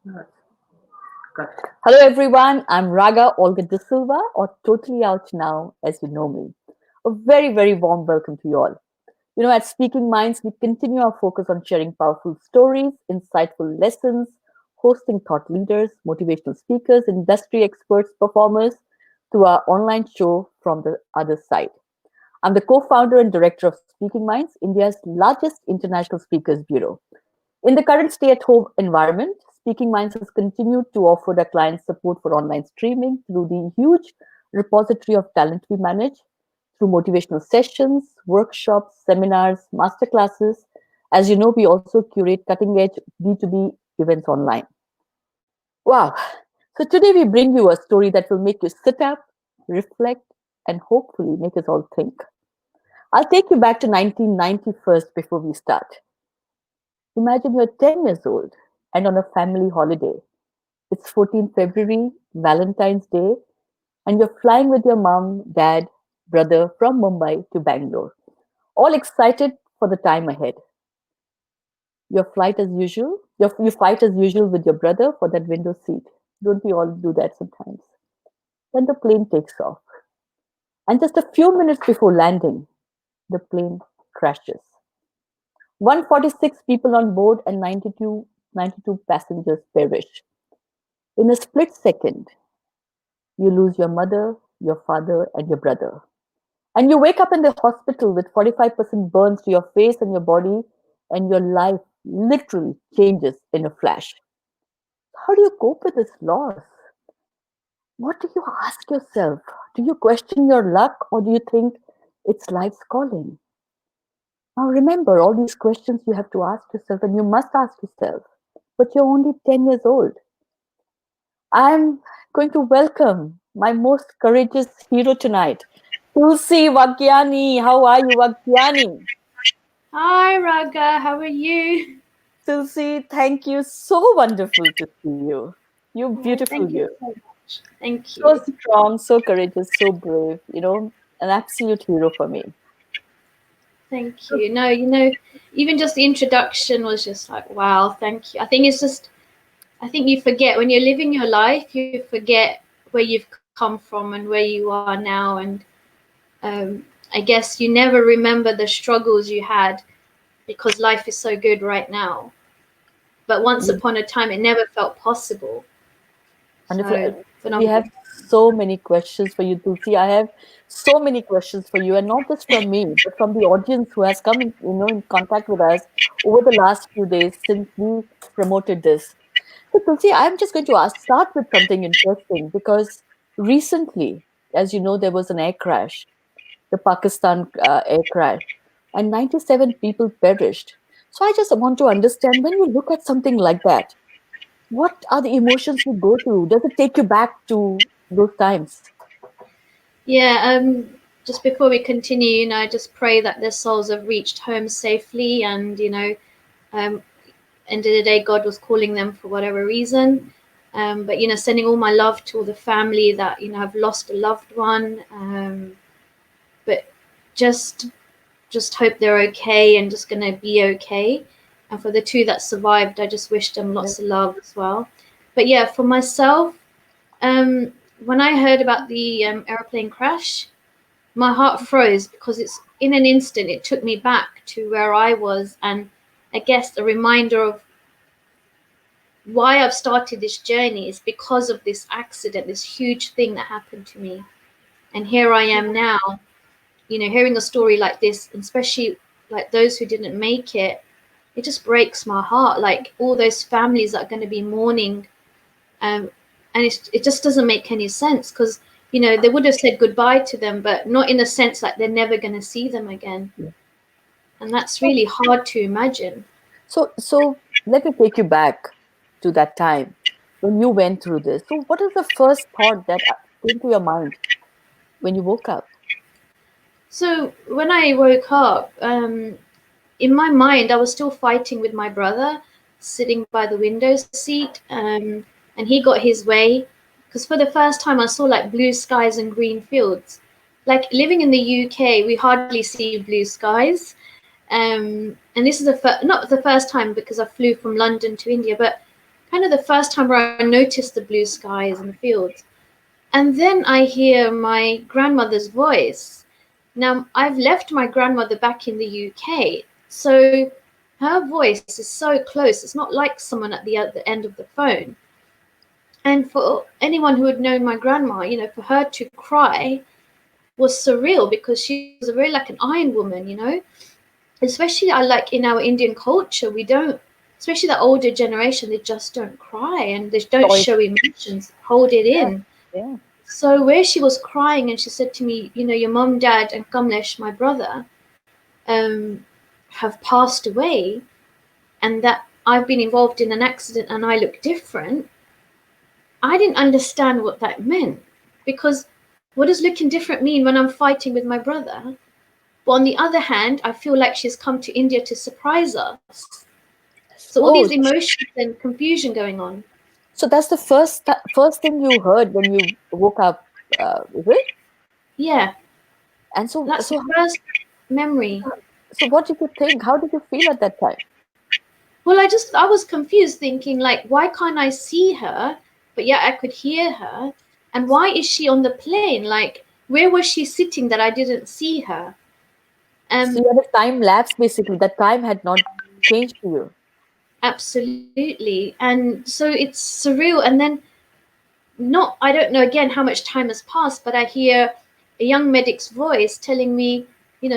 Hello, everyone. I'm Raga Olga De Silva, or Totally Out Now, as you know me. A very, very warm welcome to you all. At Speaking Minds, we continue our focus on sharing powerful stories, insightful lessons, hosting thought leaders, motivational speakers, industry experts, performers to our online show From the Other Side. I'm the co founder and director of Speaking Minds, India's largest international speakers bureau. In the current stay at home environment, Speaking Minds has continued to offer their clients support for online streaming through the huge repository of talent we manage, through motivational sessions, workshops, seminars, masterclasses. As you know, we also curate cutting edge B2B events online. Wow. So today we bring you a story that will make you sit up, reflect, and hopefully make us all think. I'll take you back to 1990 first before we start. Imagine you're 10 years old and on a family holiday. It's 14th February, Valentine's Day, and you're flying with your mom, dad, brother from Mumbai to Bangalore, all excited for the time ahead. Your flight as usual, you fight as usual with your brother for that window seat. Don't we all do that sometimes? Then the plane takes off. And just a few minutes before landing, the plane crashes. 146 people on board and 92 passengers perish. In a split second, you lose your mother, your father, and your brother. And you wake up in the hospital with 45% burns to your face and your body, and your life literally changes in a flash. How do you cope with this loss? What do you ask yourself? Do you question your luck, or do you think it's life's calling? Now remember, all these questions you have to ask yourself, and you must ask yourself, but you're only 10 years old. I'm going to welcome my most courageous hero tonight, Tulsi Vagjiani. How are you, Vagjiani? Hi, Raga. How are you? Tulsi, thank you. So wonderful to see you. You Oh, beautiful thank you you. so much. Thank So you. strong, so courageous, so brave. An absolute hero for me. Thank you. No, even just the introduction was just like, wow, thank you. I think you forget when you're living your life, you forget where you've come from and where you are now. And I guess you never remember the struggles you had because life is so good right now. But once upon a time, it never felt possible. Wonderful. So We have phenomenal. so many questions for you, Tulsi. I have so many questions for you, and not just from me, but from the audience who has come in contact with us over the last few days since we promoted this. So, Tulsi, I'm just going to start with something interesting because recently, as you know, there was an air crash, the Pakistan air crash, and 97 people perished. So, I just want to understand when you look at something like that, what are the emotions you go through? Does it take you back to those times? Yeah, just before we continue, I just pray that their souls have reached home safely and, um, end of the day, God was calling them for whatever reason. But, sending all my love to all the family that, have lost a loved one. But just, just hope they're okay and just going to be okay. And for the two that survived, I just wish them Yes. lots of love as well. But yeah, for myself, um, when I heard about the airplane crash, my heart froze because it's in an instant it took me back to where I was, and I guess a reminder of why I've started this journey is because of this accident, this huge thing that happened to me. And here I am now, hearing a story like this, and especially like those who didn't make it just breaks my heart. Like all those families that are going to be mourning, um, and it just doesn't make any sense because they would have said goodbye to them, but not in a sense like they're never going to see them again, and that's So, really hard to imagine. so let me take you back to that time when you went through this. So, what is the first thought that came to your mind when you woke up? So when I woke up, in my mind, I was still fighting with my brother, sitting by the window seat, and he got his way. Because for the first time, I saw like blue skies and green fields. Like living in the UK, we hardly see blue skies. And this is not the first time because I flew from London to India, but kind of the first time where I noticed the blue skies and the fields. And then I hear my grandmother's voice. Now, I've left my grandmother back in the UK, so her voice is so close. It's not like someone at the other end of the phone. And for anyone who had known my grandma, for her to cry was surreal because she was a very like an iron woman, Especially I like in our Indian culture, we don't, especially the older generation, they just don't cry and they don't Joy. show emotions, hold it Yeah. in. Yeah. So where she was crying and she said to me, your mom, dad, and Kamlesh, my brother, um, have passed away, and that I've been involved in an accident and I look different. I didn't understand what that meant because what does looking different mean when I'm fighting with my brother? But on the other hand, I feel like she's come to India to surprise us. So all these Oh, emotions and confusion going on. so that's the first thing you heard when you woke up, is it? Yeah, And so, that's the first memory. what did you think? How did you feel at that time? Well, I was confused thinking like, why can't I see her? But yeah, I could hear her. And why is she on the plane? Like, where was she sitting that I didn't see her? So Um, you had a time lapse basically. That time had not changed for you. Absolutely. And so it's surreal. And then not I don't know again how much time has passed, but I hear a young medic's voice telling me,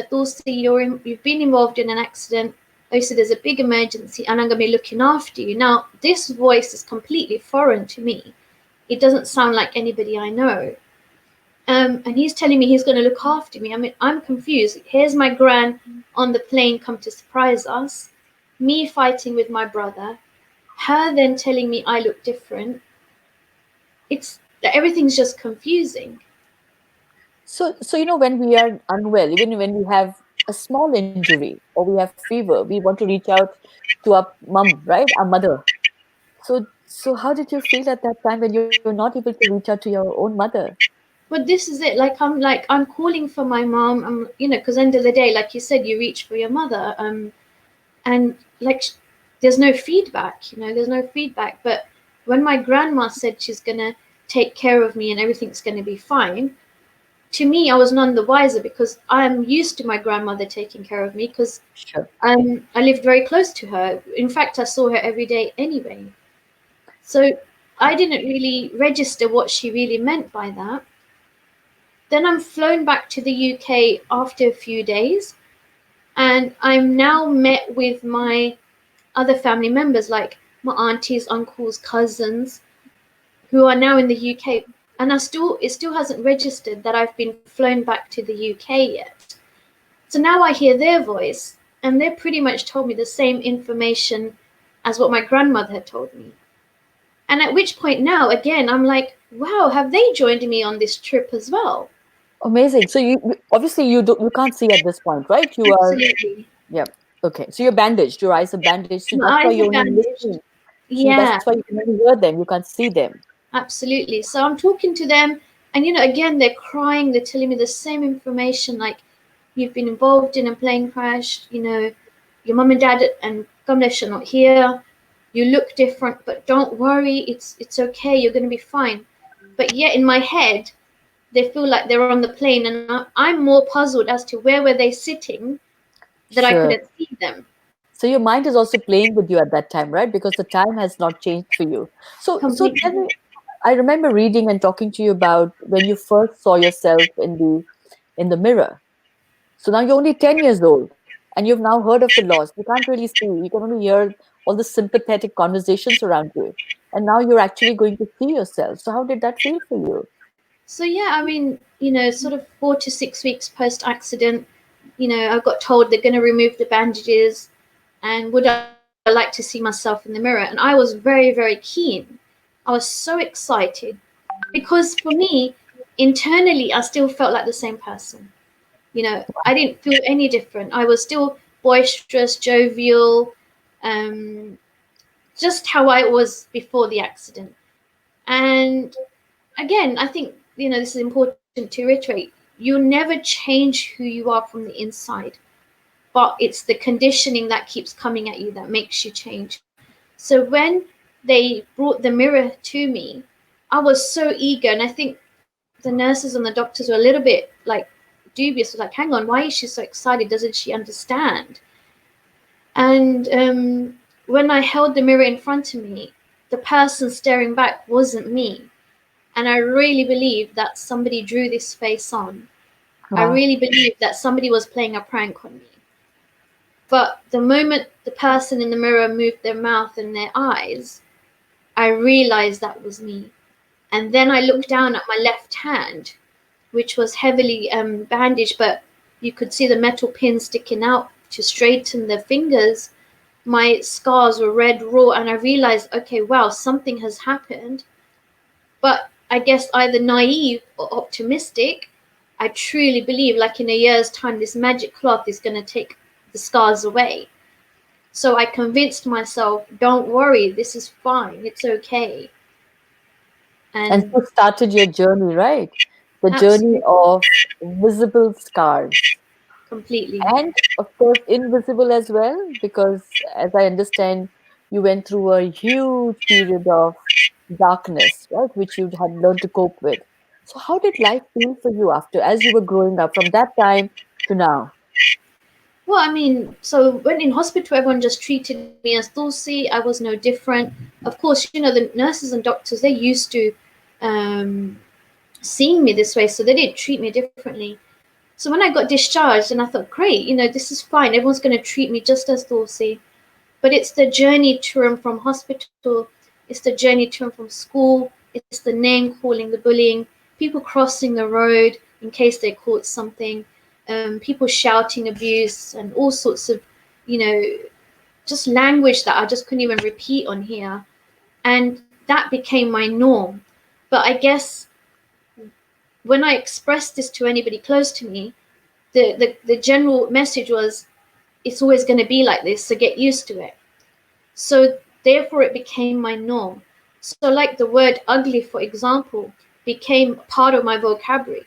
Tulsi, you've been involved in an accident. Obviously, there's a big emergency, and I'm going to be looking after you. Now, this voice is completely foreign to me. It doesn't sound like anybody I know. And he's telling me he's going to look after me. I mean, I'm confused. Here's my gran on the plane come to surprise us, me fighting with my brother, her then telling me I look different. It's everything's just confusing. So when we are unwell, even when we have a small injury or we have fever, we want to reach out to our mom, right? Our mother. So how did you feel at that time when you're not able to reach out to your own mother? But this is it. I'm calling for my mom. Because end of the day, like you said, you reach for your mother. And like there's no feedback. There's no feedback. But when my grandma said she's gonna take care of me and everything's gonna be fine, to me, I was none the wiser because I'm used to my grandmother taking care of me because Sure. I lived very close to her. In fact, I saw her every day anyway. So I didn't really register what she really meant by that. Then I'm flown back to the UK after a few days, and I'm now met with my other family members, like my aunties, uncles, cousins, who are now in the UK. And it still hasn't registered that I've been flown back to the UK yet. So now I hear their voice, and they pretty much told me the same information as what my grandmother had told me. And at which point now, again, I'm like, wow, have they joined me on this trip as well? Amazing. So obviously you can't see at this point, right? You are, Absolutely. yeah. Okay. So you're bandaged. Your eyes are bandaged. So that's My why eyes you're are only bandaged. listening. So that's Yeah, why you can only hear them. You can't see them. absolutely. So I'm talking to them, and again, they're crying. They're telling me the same information, like you've been involved in a plane crash. Your mum and dad and Kamlesh are not here. You look different, but don't worry. It's okay. You're going to be fine. But yet, in my head, they feel like they're on the plane, and I'm more puzzled as to where were they sitting that I Sure. couldn't see them So your mind is also playing with you at that time, right? Because the time has not changed for you. So tell completely. me, I remember reading and talking to you about when you first saw yourself in the mirror. So now you're only 10 years old and you've now heard of the loss. You can't really see. You can only hear all the sympathetic conversations around you. And now you're actually going to see yourself. So how did that feel for you? So yeah, I mean, sort of 4 to 6 weeks post accident, I got told they're going to remove the bandages, and would I like to see myself in the mirror? And I was very, very keen. I was so excited because for me, internally, I still felt like the same person. I didn't feel any different. I was still boisterous, jovial, um, just how I was before the accident. And again, I think this is important to reiterate. You never change who you are from the inside, but it's the conditioning that keeps coming at you that makes you change. So when they brought the mirror to me, I was so eager, and I think the nurses and the doctors were a little bit like dubious, like, hang on, why is she so excited? Doesn't she understand? And when I held the mirror in front of me, the person staring back wasn't me. And I really believe that somebody drew this face on. I Wow. really believe that somebody was playing a prank on me. But the moment the person in the mirror moved their mouth and their eyes, I realized that was me. And then I looked down at my left hand, which was heavily bandaged, but you could see the metal pin sticking out to straighten the fingers. My scars were red raw, and I realized, okay, wow, something has happened. But I guess either naive or optimistic, I truly believe, like in a year's time, this magic cloth is going to take the scars away. So I convinced myself, don't worry, this is fine, it's okay. And And so started your journey, right? The journey absolutely, of visible scars. completely. And of course, invisible as well, because as I understand, you went through a huge period of darkness, right, which you had learned to cope with. So, how did life feel for you after, as you were growing up from that time to now? Well, I mean, so when in hospital, everyone just treated me as Tulsi. I was no different. Of course, the nurses and doctors, they're used to um, seeing me this way, so they didn't treat me differently. So when I got discharged, and I thought, great, this is fine. Everyone's going to treat me just as Tulsi. But it's the journey to and from hospital, it's the journey to and from school, it's the name calling, the bullying, people crossing the road in case they caught something, people shouting abuse and all sorts of, you know, just language that I just couldn't even repeat on here. And that became my norm. But I guess when I expressed this to anybody close to me, the general message was, it's always going to be like this, so get used to it. So therefore, it became my norm. So, like the word ugly, for example, became part of my vocabulary.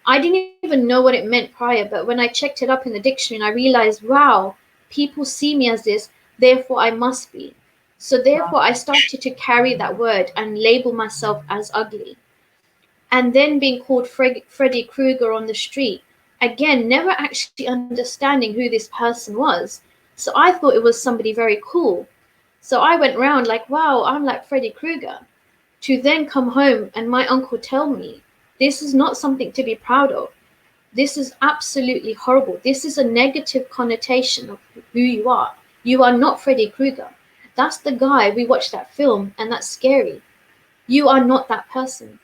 I didn't even know what it meant prior, but when I checked it up in the dictionary and I realized, wow, people see me as this, therefore I must be. So, therefore, I started to carry that word and label myself as ugly. And then being called Freddy Krueger on the street, again, never actually understanding who this person was. So I thought it was somebody very cool. So I went round like, wow, I'm like Freddy Krueger. To then come home and my uncle tell me, this is not something to be proud of. This is absolutely horrible. This is a negative connotation of who you are. You are not Freddy Krueger. That's the guy we watched that film, and that's scary. You are not that person.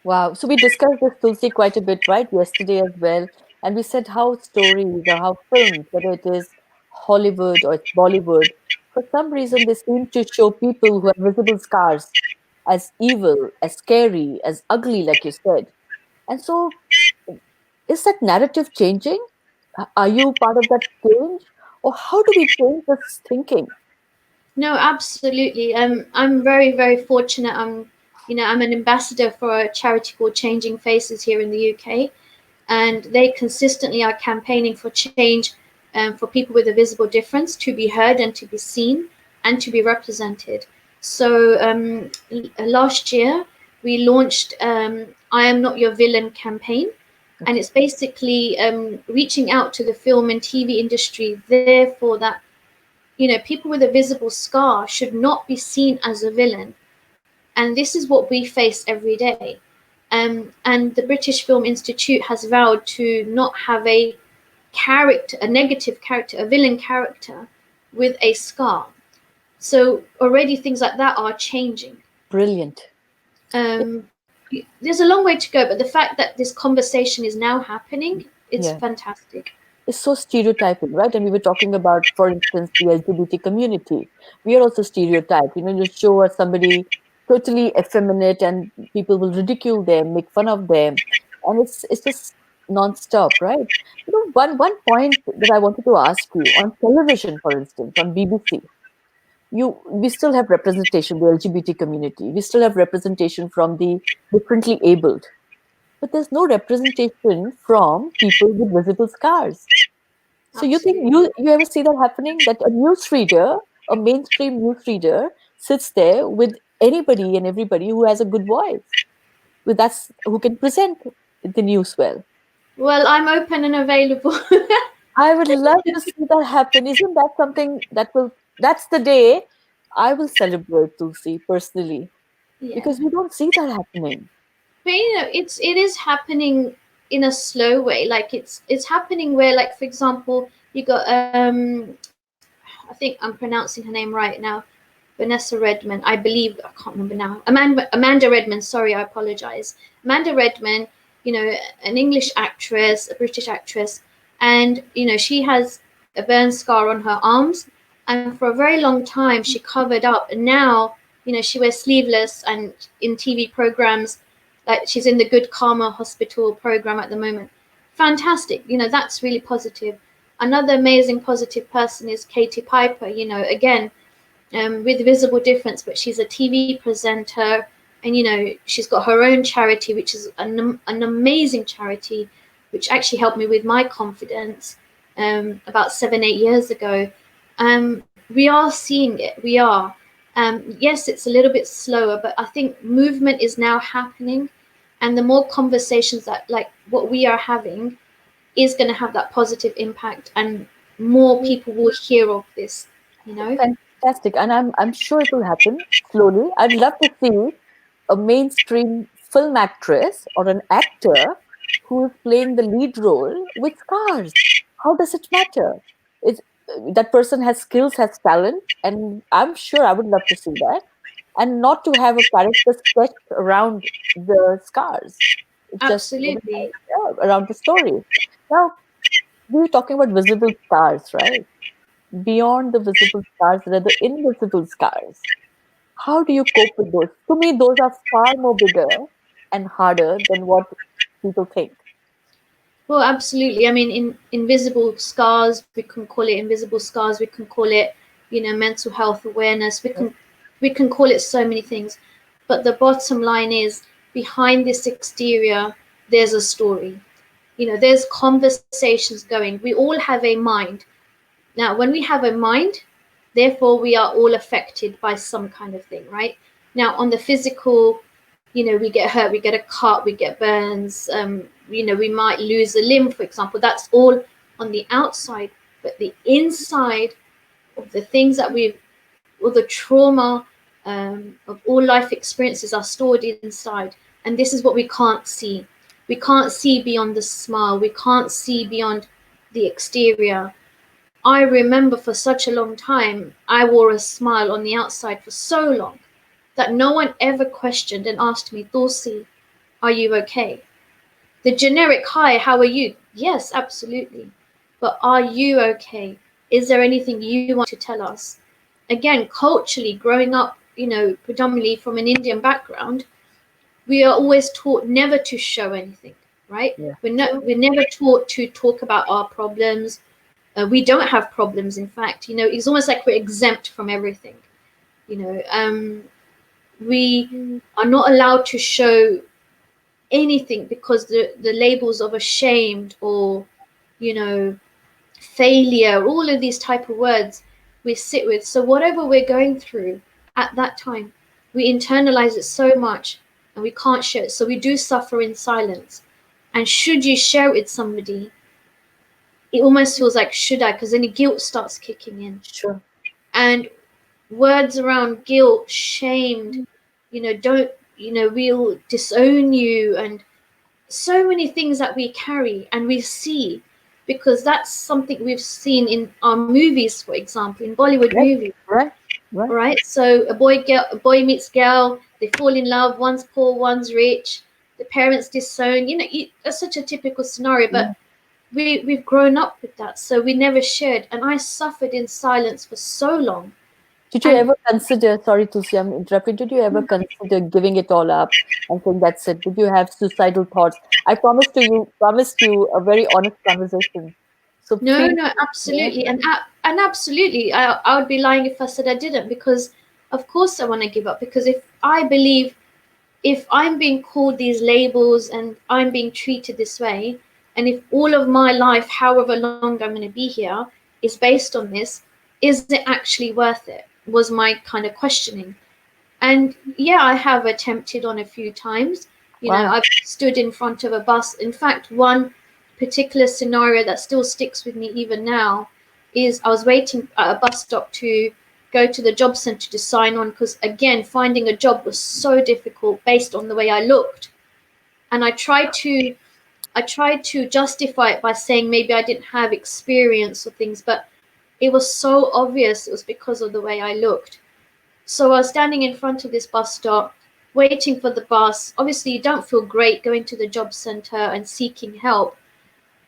Wow. So we discussed this, Tulsi, quite a bit, right, yesterday as well. And we said how stories or how films, whether it is Hollywood or it's Bollywood, for some reason they seem to show people who have visible scars as evil, as scary, as ugly, like you said. And so is that narrative changing? Are you part of that change? Or how do we change this thinking? No, absolutely. I'm very, very fortunate. I'm an ambassador for a charity called Changing Faces here in the UK, and they consistently are campaigning for change, for people with a visible difference to be heard and to be seen and to be represented. So last year we launched "I Am Not Your Villain" campaign, and Okay. it's basically reaching out to the film and TV industry, therefore that people with a visible scar should not be seen as a villain. And this is what we face every day. And the British Film Institute has vowed to not have a character, a negative character, a villain character with a scar. So already things like that are changing. Brilliant. Um, there's a long way to go, but the fact that this conversation is now happening, it's Yeah. fantastic. Is so stereotyping, right? And we were talking about, for instance, the LGBT community. We are also stereotyped. You show us somebody totally effeminate, and people will ridicule them, make fun of them, and it's just non-stop, right? One point that I wanted to ask you on television, for instance, on BBC, we still have representation, the LGBT community. We still have representation from the differently abled, but there's no representation from people with visible scars. So you think Absolutely. you ever see that happening? That a newsreader, a mainstream newsreader, sits there with anybody and everybody who has a good voice, who can present the news well. Well, I'm open and available. I would love to see that happen. Isn't that something that's the day I will celebrate, Tulsi, personally, Yeah. because we don't see that happening. But it is happening in a slow way. Like it's happening where, like, for example, you got I think I'm pronouncing her name right now, Vanessa Redmond, I believe. I can't remember now. Amanda Redmond. Sorry, I apologize. Amanda Redmond, an English actress, a British actress, and she has a burn scar on her arms, and for a very long time she covered up, and now she wears sleeveless and in TV programs. Like, she's in the Good Karma Hospital program at the moment. Fantastic. That's really positive. Another amazing positive person is Katie Piper. Again, with visible difference, but she's a TV presenter, and she's got her own charity, which is an amazing charity, which actually helped me with my confidence about 7-8 years ago. We are seeing it. We are. Yes, it's a little bit slower, but I think movement is now happening, and the more conversations that, like, what we are having is going to have that positive impact, and more people will hear of this. You know. Fantastic, and I'm sure it will happen slowly. I'd love to see a mainstream film actress or an actor who is playing the lead role with scars. How does it matter? It's, that person has skills, has talent, and I'm sure I would love to see that. And not to have a character sketched around the scars. It's just Absolutely. around the story. Now, we were talking about visible scars, right? Beyond the visible scars, there are the invisible scars. How do you cope with those? To me, those are far more bigger and harder than what people think. Well, absolutely. I mean, in invisible scars, we can call it invisible scars. We can call it, mental health awareness. We can call it so many things. But the bottom line is, behind this exterior, there's a story. There's conversations going. We all have a mind. Now, when we have a mind, therefore we are all affected by some kind of thing, right? Now, on the physical, we get hurt, we get a cut, we get burns, we might lose a limb, for example. That's all on the outside. But the inside of the things that all the trauma of all life experiences are stored inside. And this is what we can't see. We can't see beyond the smile. We can't see beyond the exterior. I remember for such a long time, I wore a smile on the outside for so long that no one ever questioned and asked me, Tulsi, are you okay? The generic, hi, how are you? Yes, absolutely. But are you okay? Is there anything you want to tell us? Again, culturally, growing up, predominantly from an Indian background, we are always taught never to show anything, right? Yeah. We're never taught to talk about our problems. We don't have problems, in fact. It's almost like we're exempt from everything. You know, um, we are not allowed to show anything because the labels of ashamed or, you know, failure, all of these type of words we sit with. So whatever we're going through at that time, we internalize it so much and we can't share it. So we do suffer in silence. And should you share it with somebody, it almost feels like, should I? Because then the guilt starts kicking in. Sure. And words around guilt, shamed, don't, we'll disown you, and so many things that we carry and we see, because that's something we've seen in our movies, for example, in Bollywood Right. movies. Right. Right. Right? So a boy meets girl, they fall in love, one's poor, one's rich, the parents disown. That's such a typical scenario, Yeah. but we've grown up with that, so we never shared, and I suffered in silence for so long. Did you And ever consider, sorry to see I'm interrupting, did you ever consider giving it all up and saying that's it? Did you have suicidal thoughts? I promised you a very honest conversation. So no, feel, no, yeah, absolutely, and absolutely, I would be lying if I said I didn't, because of course I want to give up, because if I believe, if I'm being called these labels and I'm being treated this way, and if all of my life, however long I'm going to be here, is based on this, is it actually worth it? was my kind of questioning. And yeah, I have attempted on a few times. Wow. I've stood in front of a bus. In fact, one particular scenario that still sticks with me even now is I was waiting at a bus stop to go to the job center to sign on, because again, finding a job was so difficult based on the way I looked. And I tried to justify it by saying maybe I didn't have experience or things, but it was so obvious it was because of the way I looked. So I was standing in front of this bus stop, waiting for the bus. Obviously, you don't feel great going to the job center and seeking help.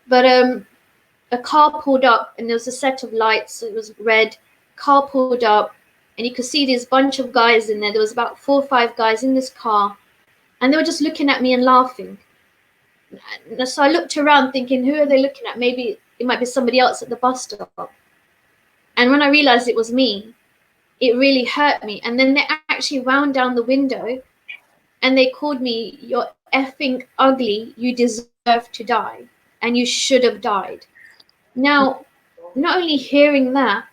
But a car pulled up, and there was a set of lights. It was red. Car pulled up, and you could see this bunch of guys in there. There was about 4 or 5 guys in this car, and they were just looking at me and laughing. And so I looked around, thinking, who are they looking at? Maybe it might be somebody else at the bus stop. And when I realized it was me, it really hurt me. And then they actually wound down the window and they called me, "You're effing ugly. You deserve to die. And you should have died." Now, not only hearing that,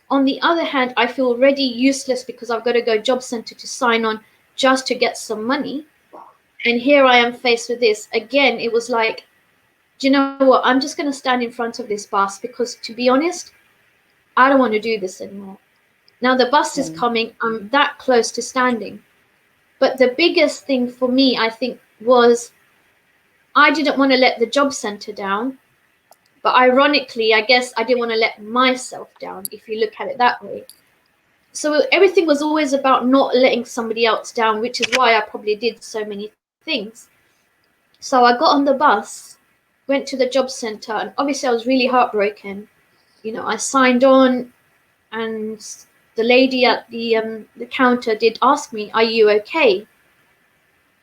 on the other hand, I feel already useless because I've got to go job center to sign on just to get some money. And here I am faced with this. Again, it was like, do you know what? I'm just going to stand in front of this bus because, to be honest, I don't want to do this anymore. Now the bus is Mm. coming. I'm that close to standing. But the biggest thing for me, I think, was I didn't want to let the job center down. But ironically, I guess I didn't want to let myself down, if you look at it that way. So everything was always about not letting somebody else down, which is why I probably did so many things. So I got on the bus, went to the job center, and obviously I was really heartbroken. I signed on, and the lady at the counter did ask me, "Are you okay?"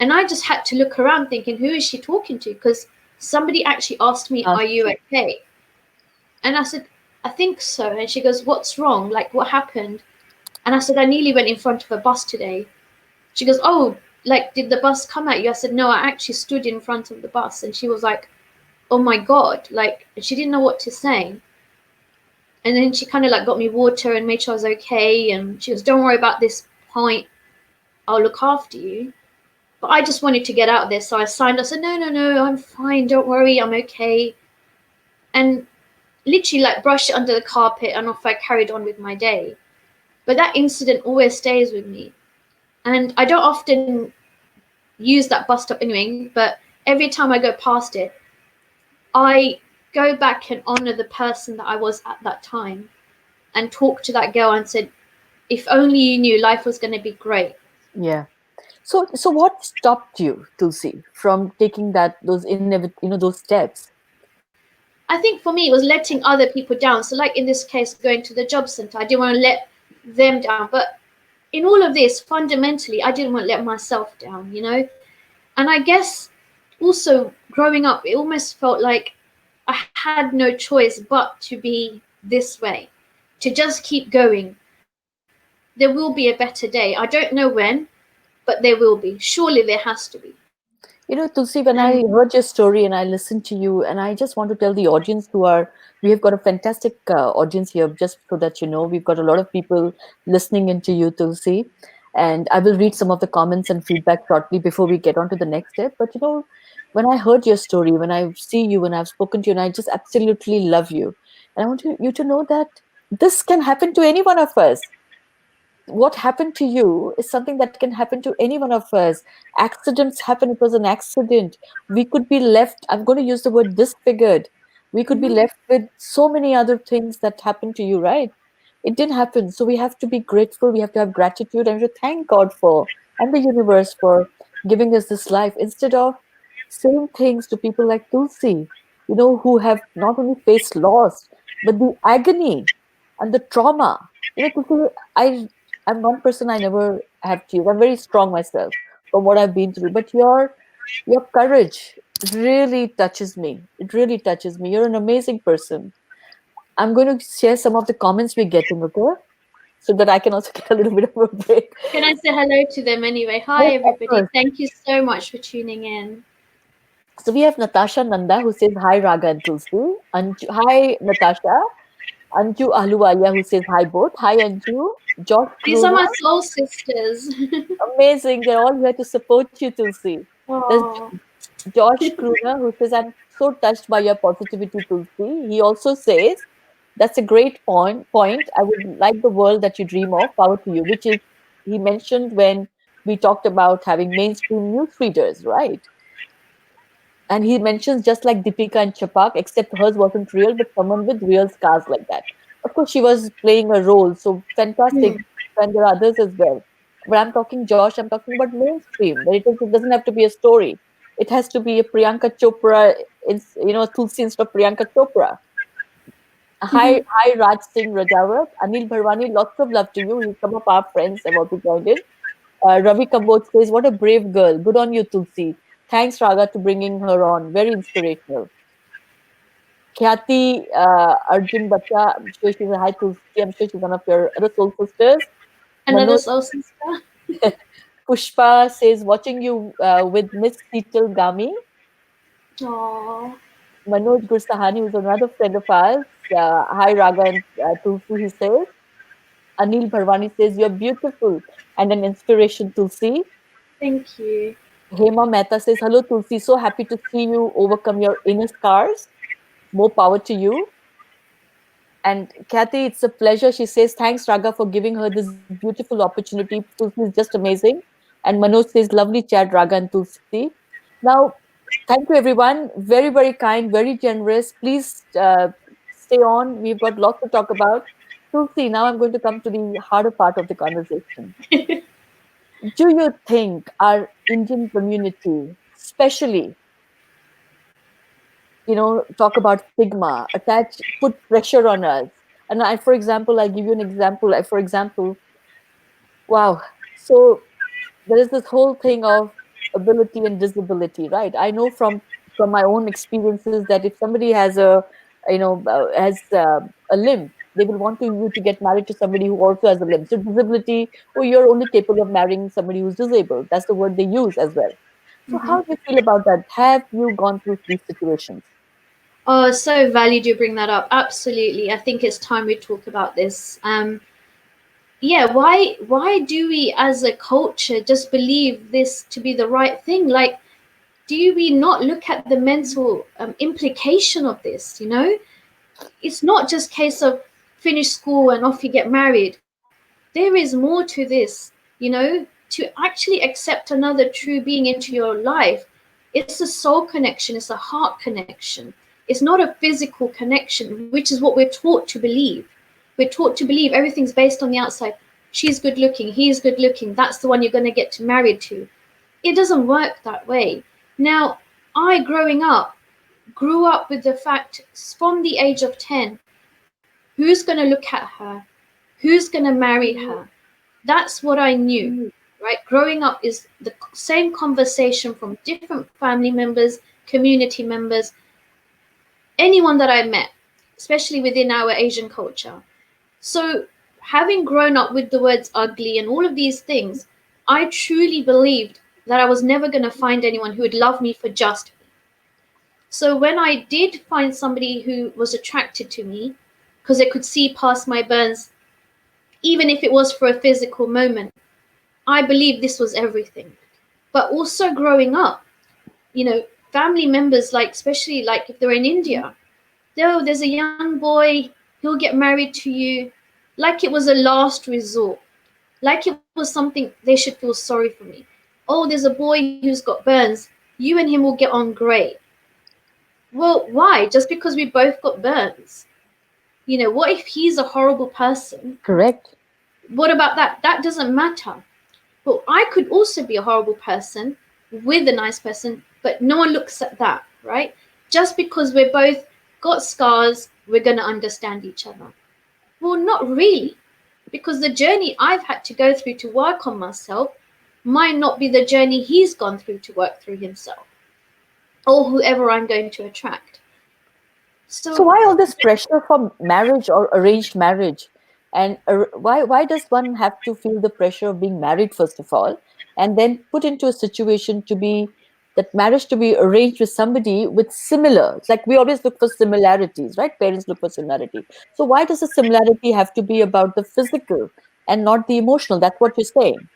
And I just had to look around thinking, who is she talking to? Because somebody actually asked me, "Are you okay?" And I said, "I think so." And she goes, "What's wrong? Like, what happened?" And I said, "I nearly went in front of a bus today." She goes, "Oh, like, did the bus come at you?" I said, "No, I actually stood in front of the bus." And she was like, "Oh my God." Like, she didn't know what to say. And then she kind of like got me water and made sure I was okay. And she goes, "Don't worry about this point. I'll look after you." But I just wanted to get out of there. So I signed. I said, "No, no, no, I'm fine. Don't worry. I'm okay." And literally like brushed it under the carpet and off I carried on with my day. But that incident always stays with me. And I don't often use that bus stop anyway, but every time I go past it, I go back and honor the person that I was at that time and talk to that girl and said, if only you knew life was going to be great. Yeah. So what stopped you, Tulsi, from taking those steps? I think for me, it was letting other people down. So, like in this case, going to the job center, I didn't want to let them down. But in all of this, fundamentally, I didn't want to let myself down. And I guess also growing up, it almost felt like I had no choice but to be this way, to just keep going. There will be a better day. I don't know when, but there will be. Surely there has to be. Tulsi, when And I heard your story and I listened to you, and I just want to tell the audience we have got a fantastic audience here, just so that you know, we've got a lot of people listening into you, Tulsi. And I will read some of the comments and feedback shortly before we get on to the next step. But when I heard your story, when I see you, when I've spoken to you, and I just absolutely love you. And I want you to know that this can happen to any one of us. What happened to you is something that can happen to any one of us. Accidents happen. It was an accident. We could be left, I'm going to use the word disfigured. We could be mhm, left with so many other things that happened to you, right? It didn't happen. So we have to be grateful. We have to have gratitude and to thank God for and the universe for giving us this life instead of saying things to people like Tulsi, who have not only faced loss, but the agony and the trauma. Tulsi, I I'm one person, I never have tears. I'm very strong myself from what I've been through. But your courage really touches me. It really touches me. You're an amazing person. I'm going to share some of the comments we're getting, okay? So that I can also get a little bit of a break. can I say hello to them anyway? Hi, Yes, of everybody. course. Thank you so much for tuning in. So we have Natasha Nanda who says hi Raga and Tulsi. And hi Natasha. Anju Ahluwalia, who says hi both. Hi Anju. Josh These are Kruna, my soul sisters. amazing. They're all here to support you, Tulsi. There's Oh, Josh Kruna, who says, I'm so touched by your positivity, Tulsi. He also says, that's a great point. I would like the world that you dream of. Power to you, which is, he mentioned when we talked about having mainstream news readers, right? And he mentions just like Deepika and Chapak, except hers wasn't real, but someone with real scars like that. Of course, she was playing a role, so fantastic. hmm. And there are others as well. When I'm talking Josh, I'm talking about mainstream. It doesn't have to be a story. It has to be a Priyanka Chopra, Tulsi instead of Priyanka Chopra. Hi, Raj Singh Rajawat. Anil Bharwani, lots of love to you. You some of our friends have also joined in. Ravi Kamboj says, what a brave girl. Good on you, Tulsi. Thanks, Raga, to bringing her on. Very inspirational. Khyati Arjun Bhatta, I'm sure she's a hi, Tulsi. I'm sure she's one of your other soul sisters. Another Manoj soul sister. Pushpa says, watching you with Miss Seetal Gami. Oh, Manoj Gursahani, who's another friend of ours. Hi, Raga and Tulsi, he says. Anil Bharwani says, you're beautiful and an inspiration, Tulsi. thank you. Hema Mehta says, hello, Tulsi. So happy to see you overcome your inner scars. More power to you. And Kathy, it's a pleasure. She says, thanks, Raga, for giving her this beautiful opportunity. Tulsi is just amazing. And Manoj says, lovely chat, Raga and Tulsi. Now, thank you, everyone. Very, very kind, very generous. Please stay on. We've got lots to talk about. Tulsi, now I'm going to come to the harder part of the conversation. Do you think our Indian community, especially, talk about stigma, attach, put pressure on us? And for example, I give you an example. For example, wow. So there is this whole thing of ability and disability, right? I know from my own experiences that if somebody has a limb, they will want you to get married to somebody who also has a limb. So disability, oh, you're only capable of marrying somebody who's disabled. That's the word they use as well. So Hmm. how do you feel about that? Have you gone through these situations? Oh, so valued you bring that up. Absolutely. I think it's time we talk about this. Yeah, why do we as a culture just believe this to be the right thing? Like, do we not look at the mental implication of this? It's not just case of finish school and off you get married. There is more to this, to actually accept another true being into your life. It's a soul connection, it's a heart connection. It's not a physical connection, which is what we're taught to believe. We're taught to believe everything's based on the outside. She's good looking, he's good looking, that's the one you're going to get to married to. It doesn't work that way. Now, I growing up grew up with the fact from the age of 10, who's going to look at her? Who's going to marry her? That's what I knew, right? Growing up is the same conversation from different family members, community members, anyone that I met, especially within our Asian culture. So, having grown up with the words ugly and all of these things, I truly believed that I was never going to find anyone who would love me for just me. So, when I did find somebody who was attracted to me, because they could see past my burns, even if it was for a physical moment, I believed this was everything. But also growing up, family members, like especially like if they're in India, oh, there's a young boy, he'll get married to you, like it was a last resort, like it was something they should feel sorry for me. Oh, there's a boy who's got burns, you and him will get on great. Well, why? Just because we both got burns? What if he's a horrible person? Correct. What about that? That doesn't matter. But I could also be a horrible person with a nice person, but no one looks at that, right? Just because we're both got scars, we're going to understand each other. Well, not really, because the journey I've had to go through to work on myself might not be the journey he's gone through to work through himself or whoever I'm going to attract. So So, why all this pressure for marriage or arranged marriage? And why does one have to feel the pressure of being married first of all, and then put into a situation to be that marriage to be arranged with somebody with similar, it's like we always look for similarities, right? Parents look for similarity. So why does the similarity have to be about the physical and not the emotional? That's what you're saying.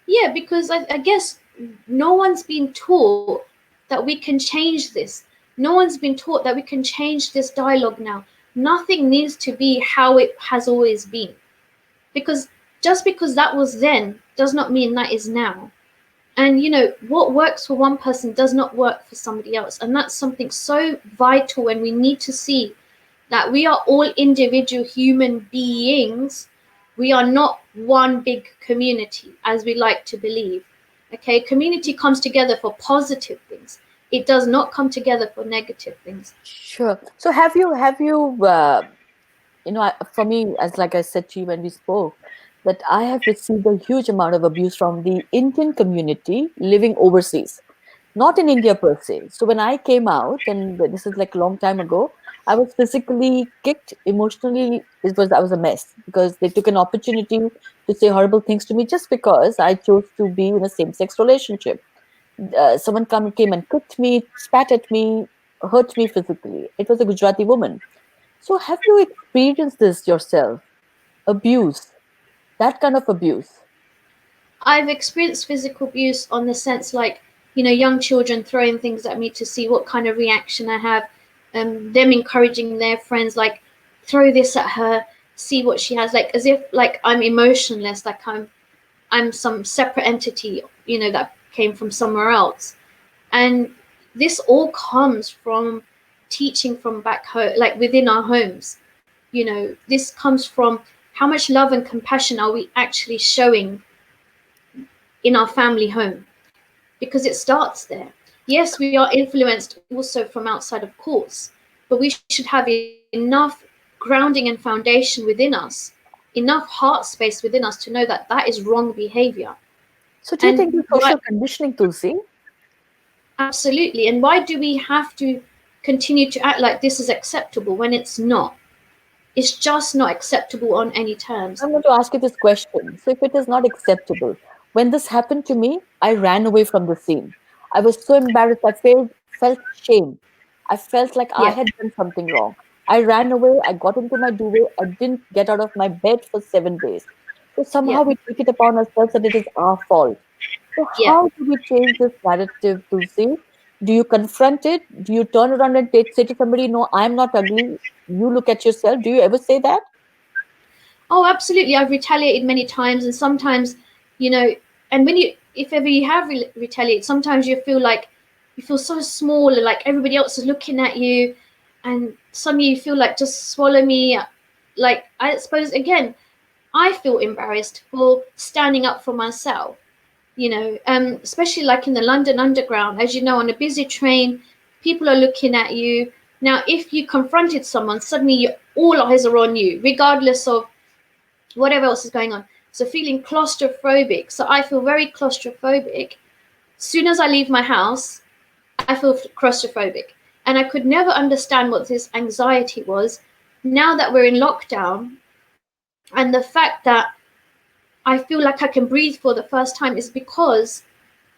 Yeah, because I guess no one's been taught that we can change this. No one's been taught that we can change this dialogue now. Nothing needs to be how it has always been. Because just because that was then does not mean that is now. And what works for one person does not work for somebody else. And that's something so vital, and we need to see that we are all individual human beings. We are not one big community, as we like to believe. Okay, community comes together for positive things. It does not come together for negative things. Sure. So for me, as like I said to you when we spoke, that I have received a huge amount of abuse from the Indian community living overseas, not in India per se. So when I came out, and this is like a long time ago, I was physically kicked. Emotionally, I was a mess because they took an opportunity to say horrible things to me just because I chose to be in a same-sex relationship. Someone came and kicked me, spat at me, hurt me physically. It was a Gujarati woman. So have you experienced this yourself? Abuse, that kind of abuse. I've experienced physical abuse on the sense like, young children throwing things at me to see what kind of reaction I have, them encouraging their friends, like, throw this at her, see what she has, like, as if like I'm emotionless, like I'm some separate entity, that came from somewhere else. And this all comes from teaching from back home, like within our homes. This comes from how much love and compassion are we actually showing in our family home, because it starts there. Yes, we are influenced also from outside, of course, but we should have enough grounding and foundation within us, enough heart space within us to know that that is wrong behavior. So do you And think the why? social conditioning, Tulsi? Absolutely. And why do we have to continue to act like this is acceptable when it's not? It's just not acceptable on any terms. I'm going to ask you this question. So, if it is not acceptable, when this happened to me, I ran away from the scene. I was so embarrassed. Felt shame. I felt like I Yeah, had done something wrong. I ran away. I got into my duvet. I didn't get out of my bed for 7 days. So, somehow yeah, we take it upon ourselves that it is our fault. So, yeah. how do we change this narrative, Tulsi? Do you confront it? Do you turn around and say to somebody, no, I'm not ugly? You look at yourself. Do you ever say that? Oh, absolutely. I've retaliated many times, and sometimes, you know, and if ever you have retaliated, sometimes you feel so small, and like everybody else is looking at you, and suddenly you feel like, just swallow me. Like, I suppose again, I feel embarrassed for standing up for myself. Especially like in the London Underground, as you know, on a busy train, people are looking at you. Now, if you confronted someone, suddenly all eyes are on you, regardless of whatever else is going on. So feeling claustrophobic. So I feel very claustrophobic. Soon as I leave my house, I feel claustrophobic. And I could never understand what this anxiety was. Now that we're in lockdown, and the fact that I feel like I can breathe for the first time is because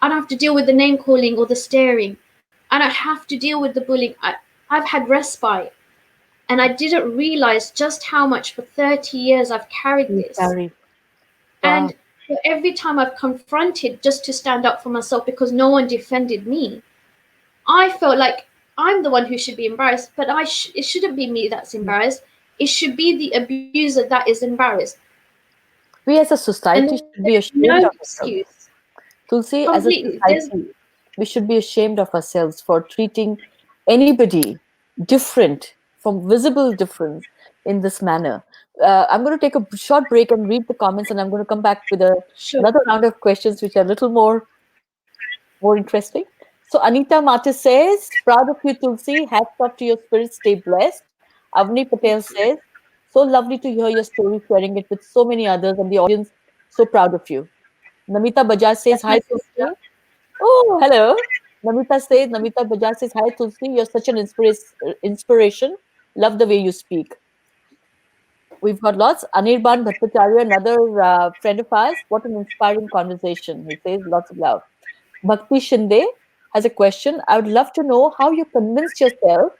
I don't have to deal with the name calling or the staring. I don't have to deal with the bullying. I've had respite. And I didn't realize just how much for 30 years I've carried You this. carry. Wow. And every time I've confronted just to stand up for myself because no one defended me, I felt like I'm the one who should be embarrassed, but it shouldn't be me that's embarrassed. It should be the abuser that is embarrassed. We as a And society there's should be no ashamed of ourselves. excuse. Tulsi, as a Completely. society, we should be ashamed of ourselves for treating anybody different from visible difference in this manner. I'm going to take a short break and read the comments, and I'm going to come back with Sure. another round of questions which are a little more interesting. So Anita Martis says, proud of you, Tulsi. Hats off to your spirit. Stay blessed. Avni Patel Thank you. says, so lovely to hear your story, sharing it with so many others, and the audience so proud of you. Namita Bajaj says, That's my hi, sister. Tulsi. Oh, hello. Namita Bajaj says, hi, Tulsi. You're such an inspiration. Love the way you speak. We've got lots. Anirban Bhattacharya, another friend of ours. What an inspiring conversation. He says, lots of love. Bhakti Shinde. has a question. I would love to know how you convinced yourself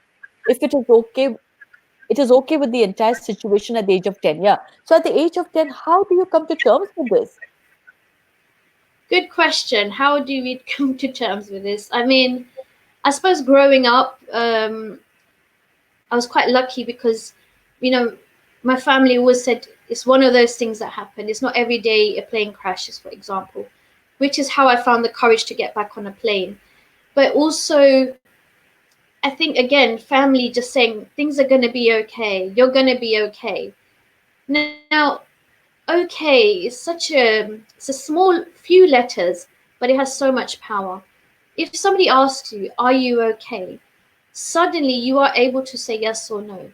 if it is okay with the entire situation at the age of 10. Yeah. So at the age of 10, how do you come to terms with this? Good question. How do we come to terms with this? I mean, I suppose growing up, I was quite lucky because, you know, my family always said it's one of those things that happen. It's not every day a plane crashes, for example, which is how I found the courage to get back on a plane. But also, I think, again, family just saying things are going to be okay. You're going to be okay. Now, okay is it's a small few letters, but it has so much power. If somebody asks you, "Are you okay?" suddenly you are able to say yes or no.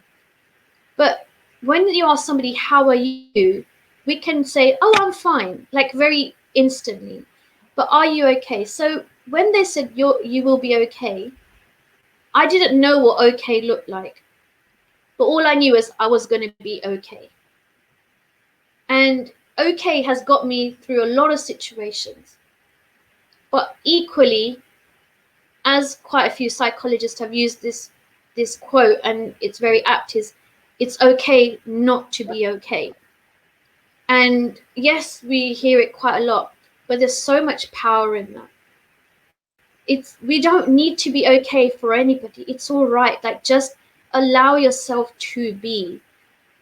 But when you ask somebody, "How are you?" we can say, "Oh, I'm fine," like very instantly. But are you okay? So when they said you will be okay, I didn't know what okay looked like. But all I knew is I was going to be okay. And okay has got me through a lot of situations. But equally, as quite a few psychologists have used this quote, and it's very apt, is it's okay not to be okay. And yes, we hear it quite a lot, but there's so much power in that. We don't need to be okay for anybody. It's all right. Like, just allow yourself to be.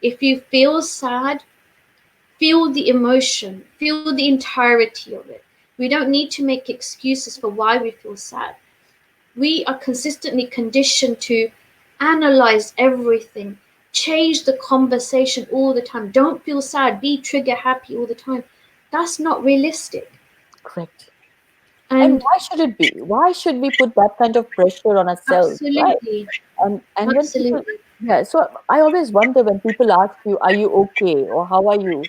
If you feel sad, feel the emotion, feel the entirety of it. We don't need to make excuses for why we feel sad. We are consistently conditioned to analyze everything, change the conversation all the time. Don't feel sad, be trigger happy all the time. That's not realistic. Correct. And And why should it be? Why should we put that kind of pressure on ourselves, right? absolutely, And when people, absolutely. yeah, so I always wonder when people ask you, "Are you okay?" or "How are you?"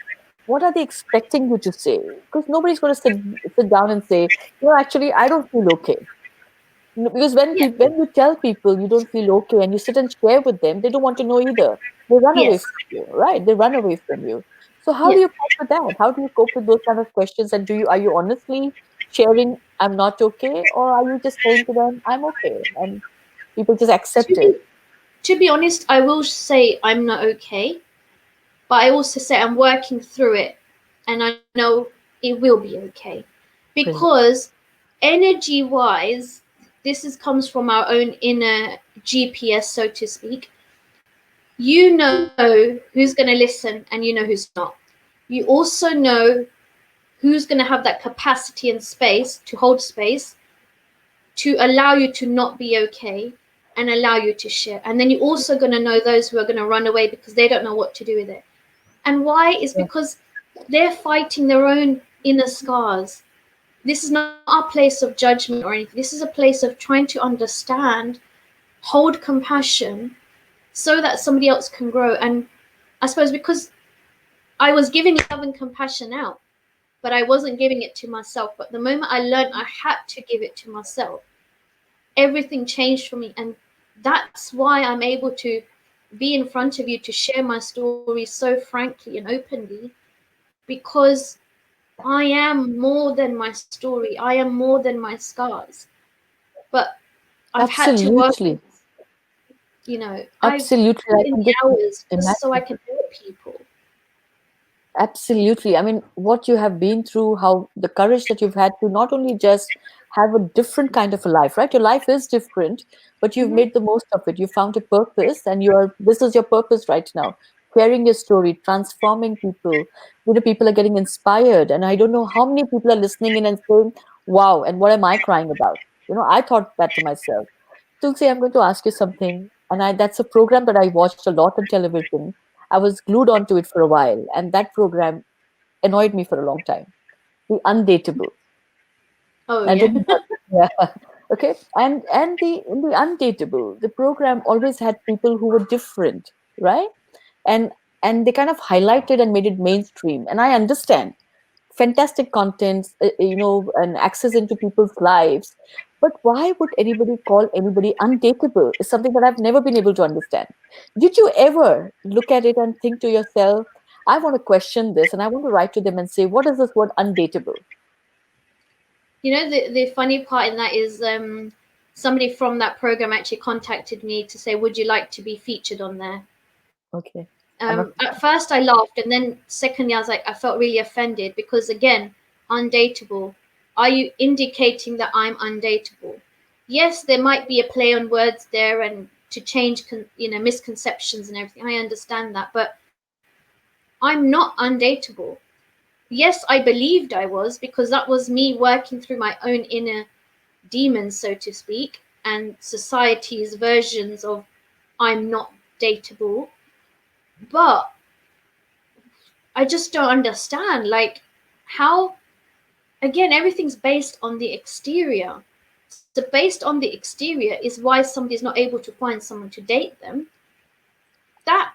What are they expecting you to say? Because nobody's going to sit down and say, "Actually, I don't feel okay." No, because Yeah, when you tell people you don't feel okay and you sit and share with them, they don't want to know either. They run away yes, from you, right? They run away from you. So how do yeah. you cope with that? How do you cope with those kind of questions? And are you honestly sharing, "I'm not okay," or are you just saying to them, "I'm okay," and people just To accept it? be to be honest, I will say I'm not okay, but I also say I'm working through it, and I know it will be okay, Brilliant. because energy wise, comes from our own inner GPS, so to speak. You know who's going to listen and you know who's not. You also know who's going to have that capacity and space to hold space to allow you to not be okay and allow you to share. And then you're also going to know those who are going to run away because they don't know what to do with it. And why is Yeah, because they're fighting their own inner scars. This is not a place of judgment or anything. This is a place of trying to understand, hold compassion so that somebody else can grow. And I suppose because I was giving love and compassion out, but I wasn't giving it to myself. But the moment I learned I had to give it to myself, everything changed for me. And that's why I'm able to be in front of you to share my story so frankly and openly, because I am more than my story. I am more than my scars. But I've had to work, absolutely. I've Absolutely. I put in can the just hours just so I imagine. can help people. Absolutely. I mean, what you have been through, how the courage that you've had to not only just have a different kind of a life, right? Your life is different, but you've Hmm. made the most of it. You found a purpose, and this is your purpose right now. Sharing your story, transforming people. People are getting inspired. And I don't know how many people are listening in and saying, "Wow, and what am I crying about?" I thought that to myself. Tulsi, I'm going to ask you something. And that's a program that I watched a lot on television. I was glued onto it for a while, and that program annoyed me for a long time. The Undateable. Oh, I yeah. don't know. Yeah. Okay. And the Undateable, the program always had people who were different, right? And and they kind of highlighted and made it mainstream. And I understand fantastic contents, and access into people's lives. But why would anybody call anybody undateable is something that I've never been able to understand. Did you ever look at it and think to yourself, "I want to question this and I want to write to them and say, what is this word undateable?" The funny part in that is somebody from that program actually contacted me to say, "Would you like to be featured on there?" Okay. I'm not. At first, I laughed, and then secondly, I was like, I felt really offended because again, undateable. Are you indicating that I'm undateable? Yes, there might be a play on words there, and to change, misconceptions and everything. I understand that, but I'm not undateable. Yes, I believed I was because that was me working through my own inner demons, so to speak, and society's versions of I'm not dateable. But I just don't understand, like, how, again, everything's based on the exterior. So, based on the exterior is why somebody's not able to find someone to date them. That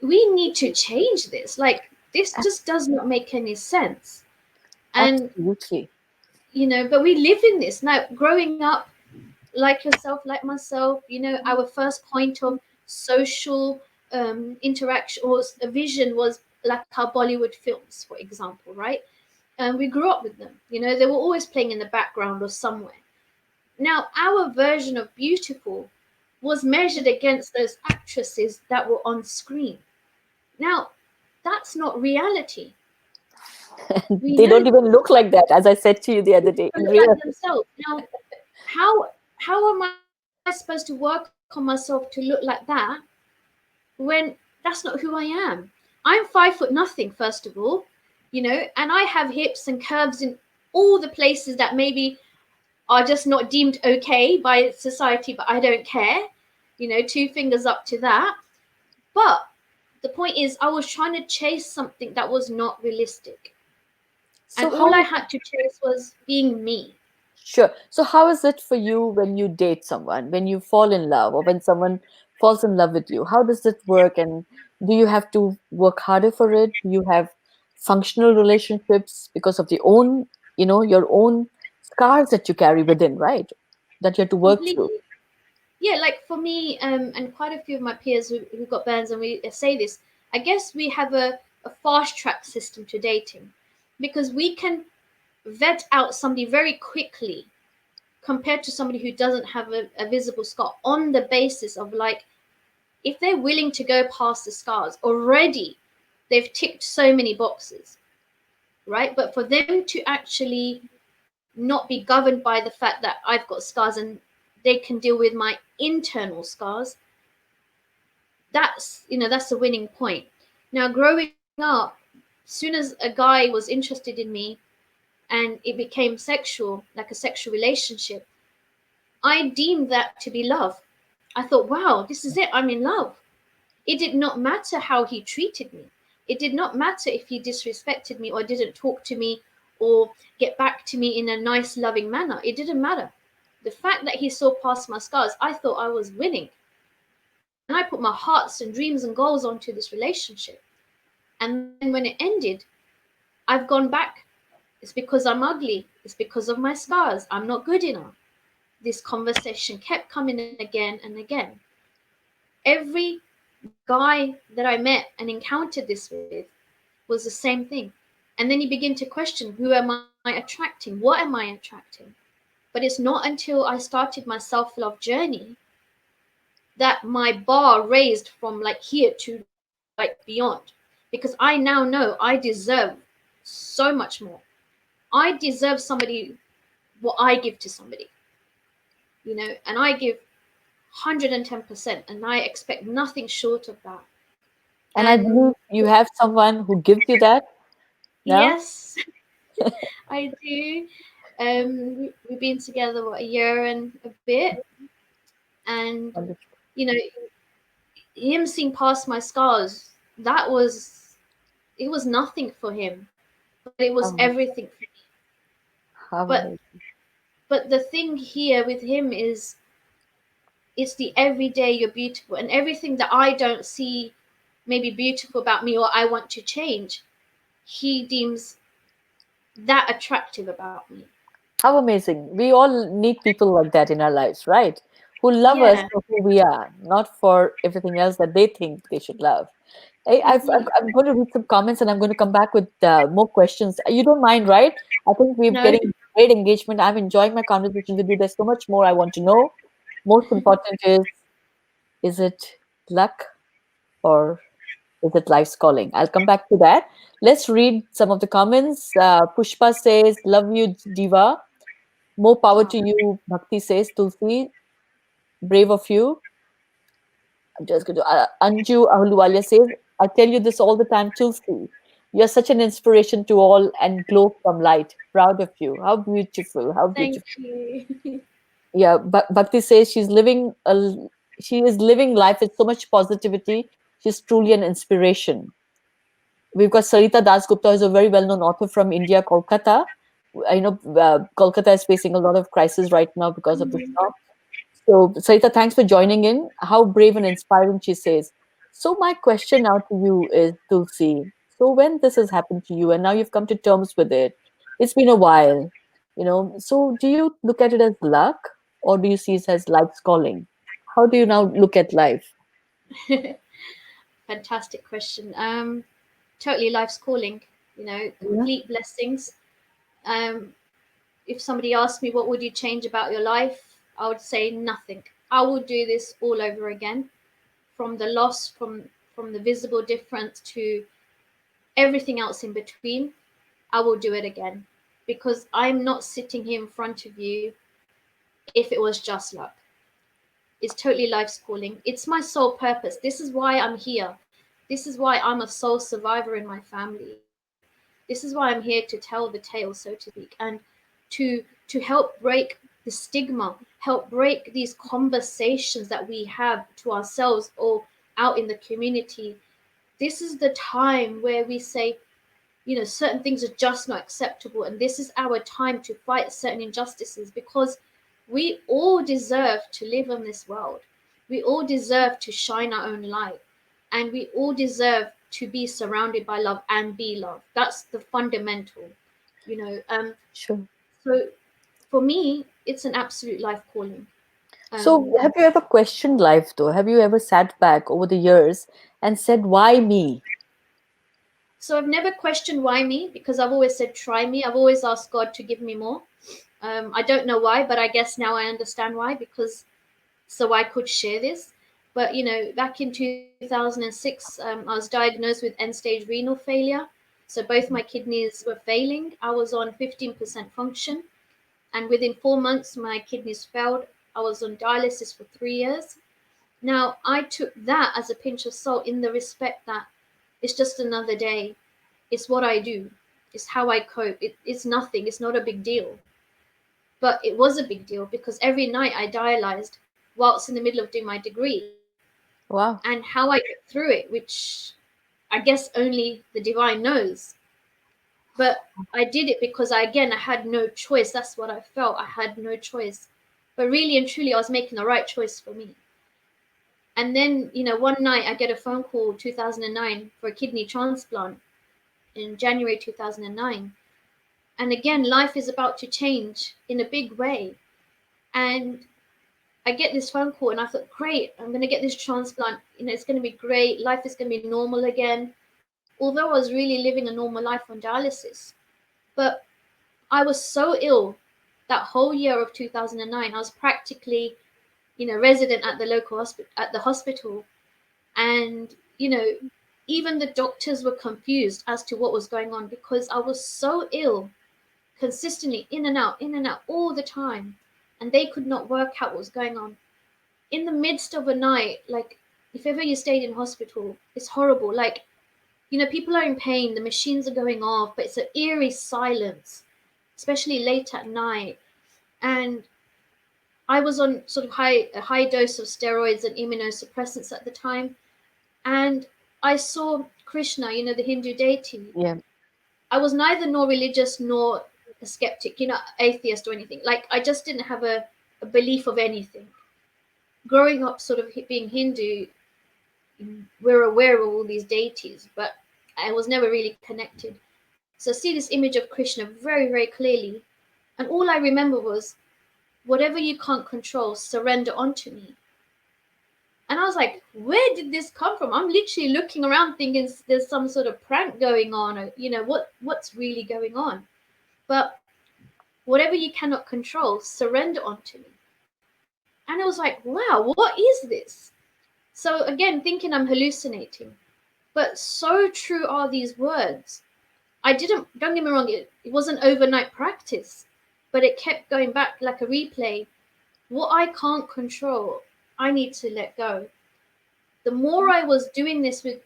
we need to change this. Like, this ab- just does not make any sense. And, Absolutely. but we live in this. Now, growing up, like yourself, like myself, our first point of social interaction or a vision was like our Bollywood films, for example, right? And we grew up with them. They were always playing in the background or somewhere. Now, our version of beautiful was measured against those actresses that were on screen. Now, that's not reality. They don't even look like that, as I said to you the other day, in Look real. like themselves. Now, how am I supposed to work on myself to look like that when that's not who I am? I'm 5 foot nothing, first of all, and I have hips and curves in all the places that maybe are just not deemed okay by society, but I don't care. Two fingers up to that. But the point is, I was trying to chase something that was not realistic. So And all I how had to chase was being me. Sure. So, how is it for you when you date someone, when you fall in love, or when someone falls in love with you? How does it work? And do you have to work harder for it? Do you have functional relationships because of the own, your own scars that you carry within, right? That you have to work through. Completely. Yeah, like for me, and quite a few of my peers who got burns, and we say this, I guess we have a fast track system to dating because we can vet out somebody very quickly compared to somebody who doesn't have a visible scar on the basis of, like, if they're willing to go past the scars already, they've ticked so many boxes, right? But for them to actually not be governed by the fact that I've got scars and they can deal with my internal scars, that's the winning point. Now, growing up, as soon as a guy was interested in me and it became sexual, like a sexual relationship, I deemed that to be love. I thought, wow, this is it, I'm in love. It did not matter how he treated me. It did not matter if he disrespected me or didn't talk to me or get back to me in a nice, loving manner. It didn't matter. The fact that he saw past my scars, I thought I was winning. And I put my hearts and dreams and goals onto this relationship. And then when it ended, I've gone back. It's because I'm ugly. It's because of my scars. I'm not good enough. This conversation kept coming again and again. Every guy that I met and encountered this with was the same thing. And then you begin to question, who am I attracting? What am I attracting? But it's not until I started my self love journey that my bar raised from like here to like beyond. Because I now know I deserve so much more. I deserve somebody what I give to somebody, and I give 110%, and I expect nothing short of that. And I And believe you have someone who gives you that now. yes, I do. We've been together what, a year and a bit, and Wonderful. you know, him seeing past my scars, that was it was nothing for him, but it was Um, everything for me. how But amazing. but the thing here with him is it's the everyday you're beautiful, and everything that I don't see maybe beautiful about me or I want to change, he deems that attractive about me. How amazing. We all need people like that in our lives, right? Who love us Yeah, for who we are, not for everything else that they think they should love. completely. I'm going to read some comments and I'm going to come back with more questions. You don't mind, right? I think we're getting No, great engagement. I'm enjoying my conversation with you. There's so much more I want to know. Most important is it luck or is it life's calling? I'll come back to that. Let's read some of the comments. Pushpa says, "Love you, Diva. More power Oh, to you." Bhakti says, "Tulsi, brave of you." I'm just going to. Anju Ahluwalia says, "I tell you this all the time, Tulsi. You're such an inspiration to all and glow from light. Proud of you. How beautiful. How thank beautiful." you. Yeah, Bhakti says she is living life with so much positivity. She's truly an inspiration. We've got Sarita Dasgupta, who's a very well-known author from India, Kolkata. I know Kolkata is facing a lot of crisis right now because of the Mhm. shock. So, Sarita, thanks for joining in. How brave and inspiring, she says. So, my question now to you is, Tulsi. So, when this has happened to you, and now you've come to terms with it, it's been a while, you know. So, do you look at it as luck, or do you see it as life's calling? How do you now look at life? Fantastic question. Totally life's calling. Yeah, Complete blessings. Um, if somebody asked me what would you change about your life, I would say nothing. I will do this all over again, from the loss, from the visible difference to everything else in between. I will do it again because I'm not sitting here in front of you if it was just luck. It's totally life's calling. It's my sole purpose. This is why I'm here. This is why I'm a sole survivor in my family. This is why I'm here to tell the tale, so to speak, and to help break the stigma, help break these conversations that we have to ourselves or out in the community. This is the time where we say, certain things are just not acceptable, and this is our time to fight certain injustices because we all deserve to live in this world. We all deserve to shine our own light, and we all deserve to be surrounded by love and be loved. That's the fundamental, you know. sure. So for me, it's an absolute life calling. So, Um, have you ever questioned life, though? Have you ever sat back over the years and said, "Why me?" so I've never questioned why me because I've always said try me. I've always asked God to give me more. I don't know why, but I guess now I understand why because so I could share this. But back in 2006, I was diagnosed with end-stage renal failure. So both my kidneys were failing. I was on 15% function, and within 4 months, my kidneys failed. I was on dialysis for 3 years. Now I took that as a pinch of salt in the respect that it's just another day. It's what I do. It's how I cope. It's nothing. It's not a big deal. But it was a big deal because every night I dialyzed whilst in the middle of doing my degree, Wow. and how I get through it, which I guess only the divine knows. But I did it because I had no choice. That's what I felt. I had no choice. But really and truly, I was making the right choice for me. And then, one night I get a phone call 2009 for a kidney transplant in January 2009. And again, life is about to change in a big way. And I get this phone call and I thought, great, I'm going to get this transplant. It's going to be great. Life is going to be normal again. Although I was really living a normal life on dialysis. But I was so ill that whole year of 2009. I was practically, resident at the local hospital. And, even the doctors were confused as to what was going on because I was so ill, consistently in and out all the time. And they could not work out what was going on in the midst of a night, like if ever you stayed in hospital, it's horrible. Like, people are in pain, the machines are going off, but it's an eerie silence, especially late at night. And I was on sort of a high dose of steroids and immunosuppressants at the time, and I saw Krishna, the Hindu deity. Yeah. I was neither nor religious nor a skeptic, atheist or anything. Like I just didn't have a belief of anything. Growing up, sort of being Hindu, we're aware of all these deities, but I was never really connected. So I see this image of Krishna very, very clearly, and all I remember was, whatever you can't control, surrender onto me. And I was like, where did this come from? I'm literally looking around thinking there's some sort of prank going on, or what's really going on. But Whatever you cannot control, surrender onto me. And it was like, wow, what is this? So again, thinking I'm hallucinating. But so true are these words. I didn't, don't get me wrong, it wasn't overnight practice, but it kept going back like a replay. What I can't control, I need to let go. The more I was doing this with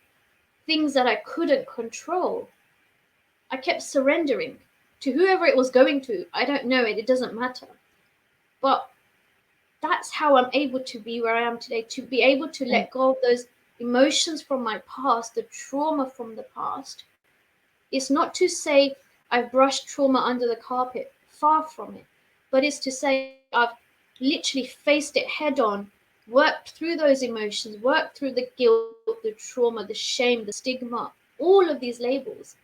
things that I couldn't control, I kept surrendering to whoever it was going to. I don't know it, it doesn't matter. But that's how I'm able to be where I am today, to be able to Right. let go of those emotions from my past, the trauma from the past. It's not to say I've brushed trauma under the carpet, far from it, but it's to say I've literally faced it head on, worked through those emotions, worked through the guilt, the trauma, the shame, the stigma, all of these labels,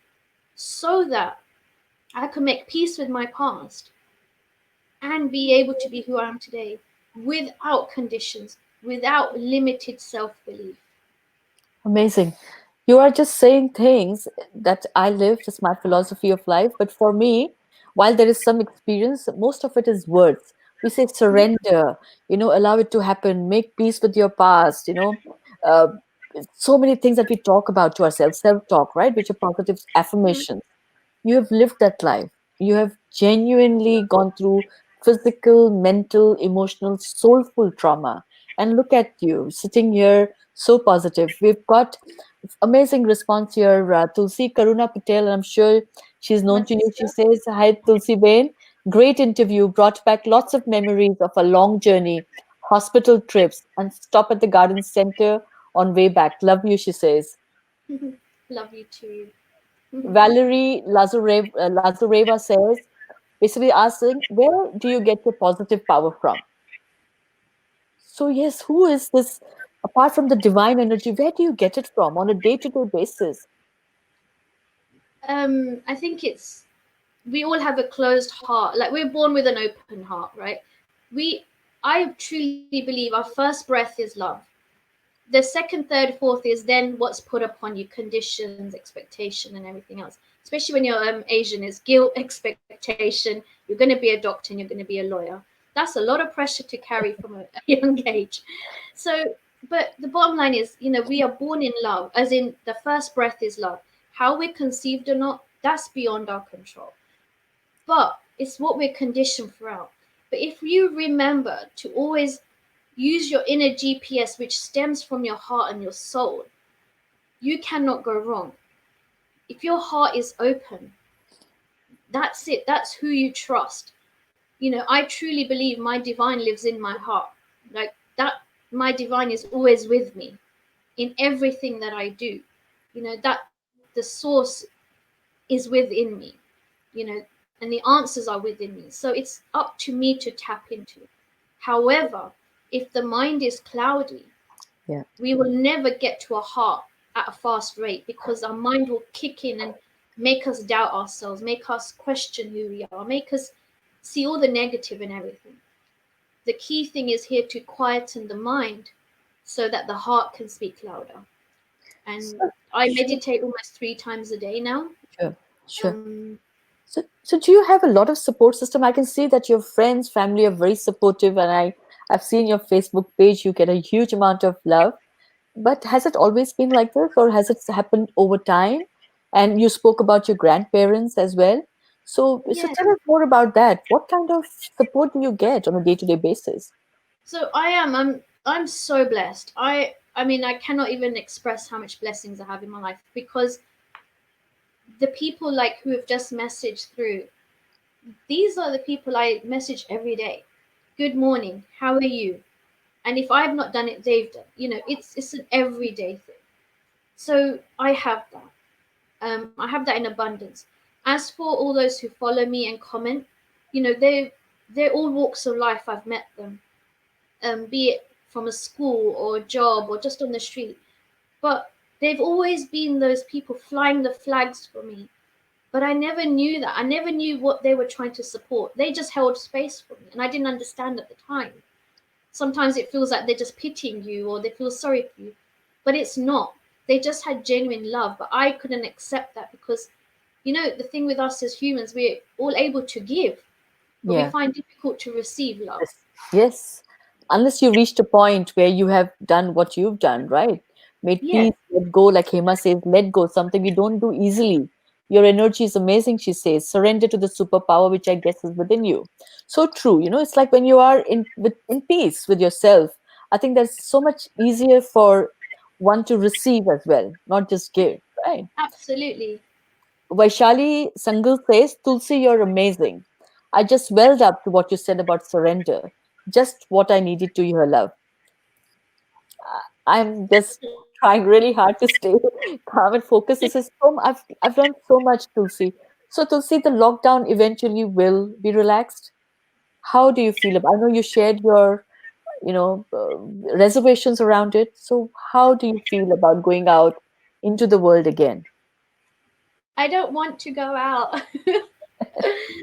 so that I can make peace with my past and be able to be who I am today without conditions, without limited self belief. Amazing. You are just saying things that I live, just my philosophy of life. But for me, while there is some experience, most of it is words. We say surrender, allow it to happen, make peace with your past, uh, so many things that we talk about to ourselves, self talk, right? Which are positive affirmations. You have lived that life. You have genuinely gone through physical, mental, emotional, soulful trauma. And look at you sitting here so positive. We've got amazing response here. Tulsi Karuna Patel, and I'm sure she's My known to you. She sister. says, "Hi, Tulsi Bain. Great interview. Brought back lots of memories of a long journey, hospital trips, and stop at the garden center on way back. Love you," she says. Love you too. Valerie Lazareva says, basically asking, where do you get your positive power from? So, yes, who is this? Apart from the divine energy, where do you get it from on a day to day basis? I think it's, we all have a closed heart. Like we're born with an open heart, right? We, I truly believe our first breath is love. The second, third, fourth is then what's put upon you, conditions, expectation, and everything else. Especially when you're Asian, is guilt, expectation. You're going to be a doctor and you're going to be a lawyer. That's a lot of pressure to carry from a young age. So, but the bottom line is, we are born in love, as in the first breath is love. How we're conceived or not, that's beyond our control. But it's what we're conditioned throughout. But if you remember to always use your inner GPS, which stems from your heart and your soul, you cannot go wrong. If your heart is open, that's it. That's who you trust. I truly believe my divine lives in my heart. Like that, my divine is always with me in everything that I do. That the source is within me, you know, and the answers are within me. So it's up to me to tap into. However, if the mind is cloudy, Yeah. we will never get to a heart at a fast rate because our mind will kick in and make us doubt ourselves, make us question who we are, make us see all the negative in everything. The key thing is here to quieten the mind so that the heart can speak louder. And I Sure, meditate almost 3 times a day now. sure, sure. Um, So do you have a lot of support system? I can see that your friends, family are very supportive, and I've seen your Facebook page. You get a huge amount of love. But has it always been like this, or has it happened over time? And you spoke about your grandparents as well. So yeah. tell us more about that. What kind of support do you get on a day-to-day basis? So I'm so blessed. I mean I cannot even express how much blessings I have in my life because the people like who have just messaged through, these are the people I message every day. Good morning, how are you? And if I have not done it, they've done. It's an everyday thing. So I have that. I have that in abundance. As for all those who follow me and comment, they're all walks of life. I've met them, be it from a school or a job or just on the street. But they've always been those people flying the flags for me. But I never knew that. I never knew what they were trying to support. They just held space for me, and I didn't understand at the time. Sometimes it feels like they're just pitying you or they feel sorry for you, but it's not. They just had genuine love, but I couldn't accept that because, the thing with us as humans, we're all able to give. but we Yeah. find difficult to receive love. Yes. Yes. Unless you reached a point where you have done what you've done, right? Made Yeah, peace, let go, like Hema says, let go, something we don't do easily. Your energy is amazing, she says. Surrender to the superpower which I guess is within you. So true. It's like when you are in peace with yourself, I think that's so much easier for one to receive as well, not just give, right? absolutely. Vaishali Sangal says, Tulsi, you're amazing. I just welled up to what you said about surrender. Just what I needed to hear, love. I'm just trying really hard to stay calm and focused. This is I've learned so much, Tulsi. So, Tulsi, the lockdown eventually will be relaxed. How do you feel about? I know you shared your, reservations around it. So, how do you feel about going out into the world again? I don't want to go out.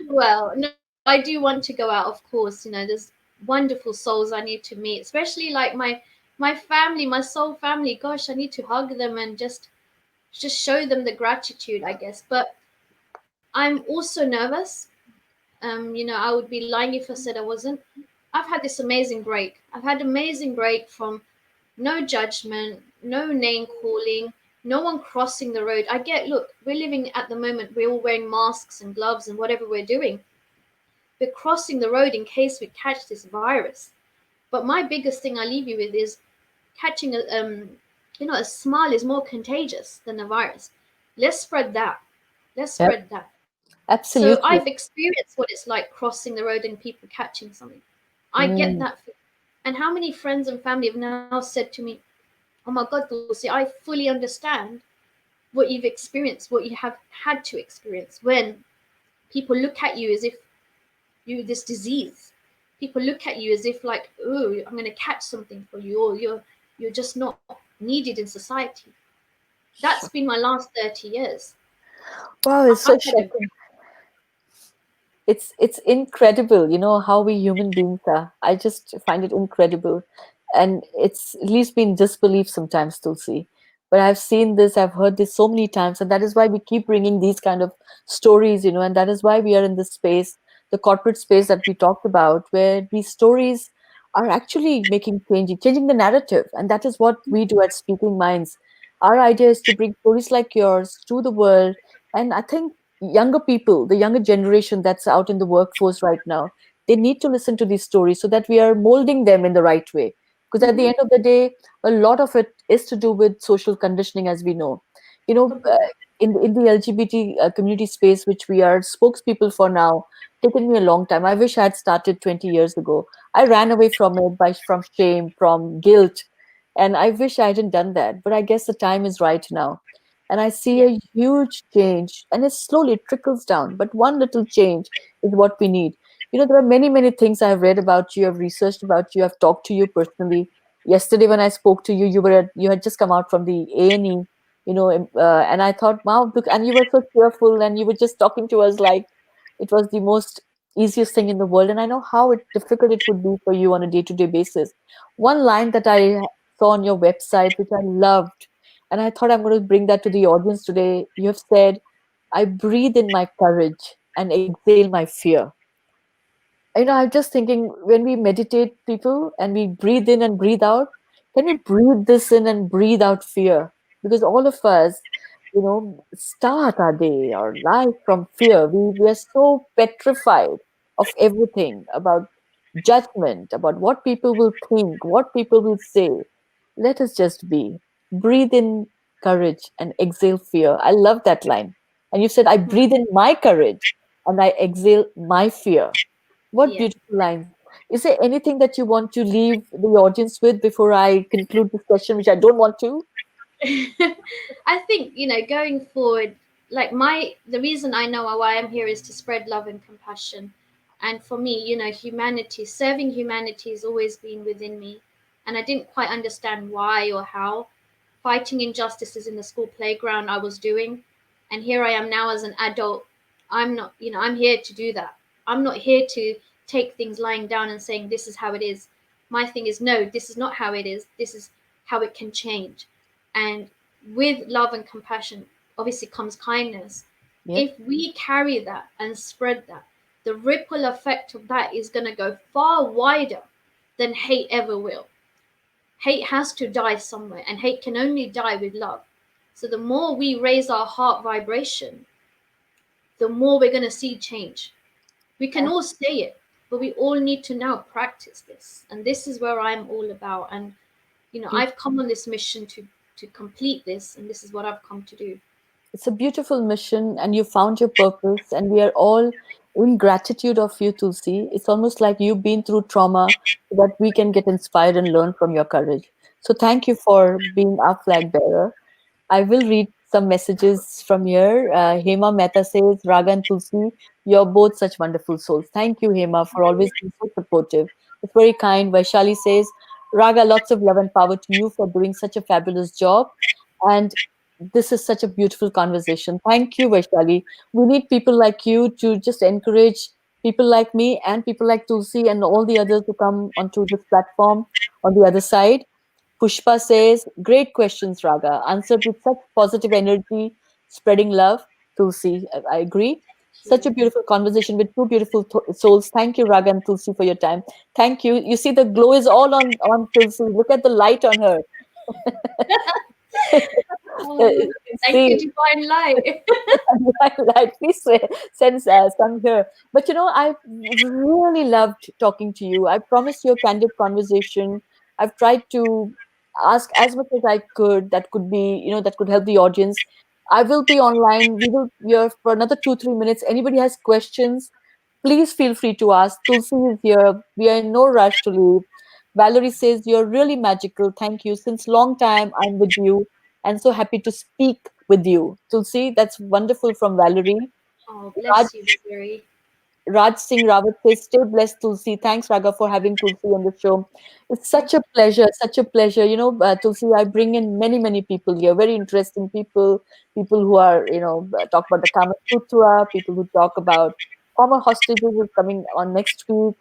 Well, no, I do want to go out, of course. There's wonderful souls I need to meet, especially like my family, my soul family. Gosh, I need to hug them and just show them the gratitude, I guess. But I'm also nervous. I would be lying if I said I wasn't. I've had this amazing break. I've had amazing break from no judgment, no name calling, no one crossing the road. I get, look, we're living at the moment, we're all wearing masks and gloves and whatever we're doing. We're crossing the road in case we catch this virus. But my biggest thing I leave you with is catching a smile is more contagious than a virus. Let's spread that. Let's Yep, spread that. So absolutely. I've experienced what it's like crossing the road and people catching something. I get Mm, that. And how many friends and family have now said to me, "Oh my God, Dulcie, I fully understand what you've experienced, what you have had to experience when people look at you as if you this disease. People look at you as if like, oh, I'm going to catch something for you, or you're just not needed in society." That's been my last 30 years. wow, it's I've so had a shocking. It's incredible, how we human beings are. I just find it incredible, and it's at least been disbelief sometimes, Tulsi. But I've seen this, I've heard this so many times, and that is why we keep bringing these kind of stories, and that is why we are in this space, the corporate space that we talked about, where these stories are actually making changing the narrative, and that is what we do at Speaking Minds. Our idea is to bring stories like yours to the world, and I think younger people, the younger generation that's out in the workforce right now, they need to listen to these stories so that we are molding them in the right way. Because at the Mhm. end of the day, a lot of it is to do with social conditioning, as we know. You know, uh, Completely. in the LGBT community space, which we are spokespeople for now, taken me a long time. I wish I had started 20 years ago. I ran away from it from shame, from guilt, and I wish I hadn't done that. But I guess the time is right now, and I see Yeah. a huge change, and it slowly trickles down. But one little change is what we need. There are many, many things I've read about you, I've researched about you, I've talked to you personally. Yesterday, when I spoke to you, you had just come out from the A&E, and I thought, wow, look, and you were so cheerful, and you were just talking to us like it was the most easiest thing in the world. And I know how difficult it would be for you on a day-to-day basis. One line that I saw on your website, which I loved, and I thought I'm going to bring that to the audience today. You have said, I breathe in my courage and exhale my fear. I'm just thinking, when we meditate, people, and we breathe in and breathe out, can we breathe this in and breathe out fear? Because all of us, start our day or life from fear. We are so petrified of everything, about judgment, about what people will think, what people will say. Let us just be. Breathe in courage and exhale fear. I love that line. And you said, I Mhm. breathe in my courage and I exhale my fear. What Yeah. beautiful lines. Is there anything that you want to leave the audience with before I conclude this question, which I don't want to? I think, going forward, like the reason I know why I'm here is to spread love and compassion. And for me, humanity, serving humanity has always been within me. And I didn't quite understand why or how. Fighting injustices in the school playground I was doing. And here I am now as an adult. I'm not, I'm here to do that. I'm not here to take things lying down and saying this is how it is. My thing is, no, this is not how it is. This is how it can change. And with love and compassion, obviously comes kindness. Yep. If we carry that and spread that, the ripple effect of that is going to go far wider than hate ever will. Hate has to die somewhere, and hate can only die with love. So the more we raise our heart vibration, the more we're going to see change. We can all say it, but we all need to now practice this. And this is where I'm all about. And, I've come on this mission to complete this, and this is what I've come to do. It's a beautiful mission, and you found your purpose, and we are all in gratitude of you, Tulsi. It's almost like you've been through trauma so that we can get inspired and learn from your courage. So thank you for being our flag bearer. I will read some messages from here. Hema Mehta says, Raga and Tulsi, you're both such wonderful souls. Thank you, Hema, for always being so supportive. It's very kind. Vaishali says, Raga, lots of love and power to you for doing such a fabulous job. And this is such a beautiful conversation. Thank you, Vaishali. We need people like you to just encourage people like me and people like Tulsi and all the others to come onto this platform on the other side. Pushpa says, great questions, Raga. Answered with such positive energy, spreading love. Tulsi, I agree. Such a beautiful conversation with two beautiful souls. Thank you, Raga and Tulsi, for your time. Thank you. You see, the glow is all on Tulsi. Look at the light on her. Uh, Thank you, See, divine light. like please send some here. But I really loved talking to you. I promised you a candid conversation. I've tried to ask as much as I could that could be, that could help the audience. I will be online. We will be here for another 2-3 minutes. Anybody has questions, please feel free to ask. Tulsi is here. We are in no rush to leave. Valerie says, you're really magical. Thank you. Since long time I'm with you and so happy to speak with you. Tulsi, that's wonderful from Valerie. Oh, Raj, bless you, Valerie. Raj Singh Rawat says, stay blessed, Tulsi. Thanks, Raga, for having Tulsi on the show. It's Thank such a pleasure, such a pleasure. Tulsi, I bring in many, many people here, very interesting people, people who are, talk about the Kama Sutra, people who talk about former hostages who are coming on next week,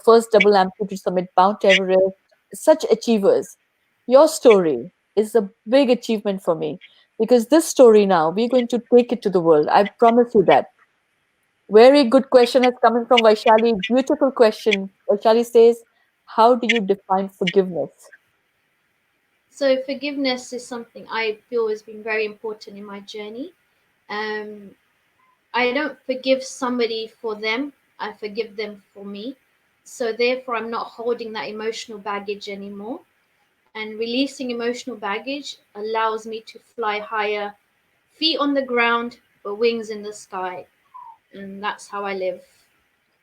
first double amputee summit, Mount Everest, such achievers. Your story is a big achievement for me because this story now, we're going to take it to the world. I promise you that. Very good question has coming from Vaishali. Beautiful question. Vaishali says, how do you define forgiveness? So forgiveness is something I feel has been very important in my journey. Um, I don't forgive somebody for them. I forgive them for me. So therefore, I'm not holding that emotional baggage anymore. And releasing emotional baggage allows me to fly higher, feet on the ground, but wings in the sky. And that's how I live.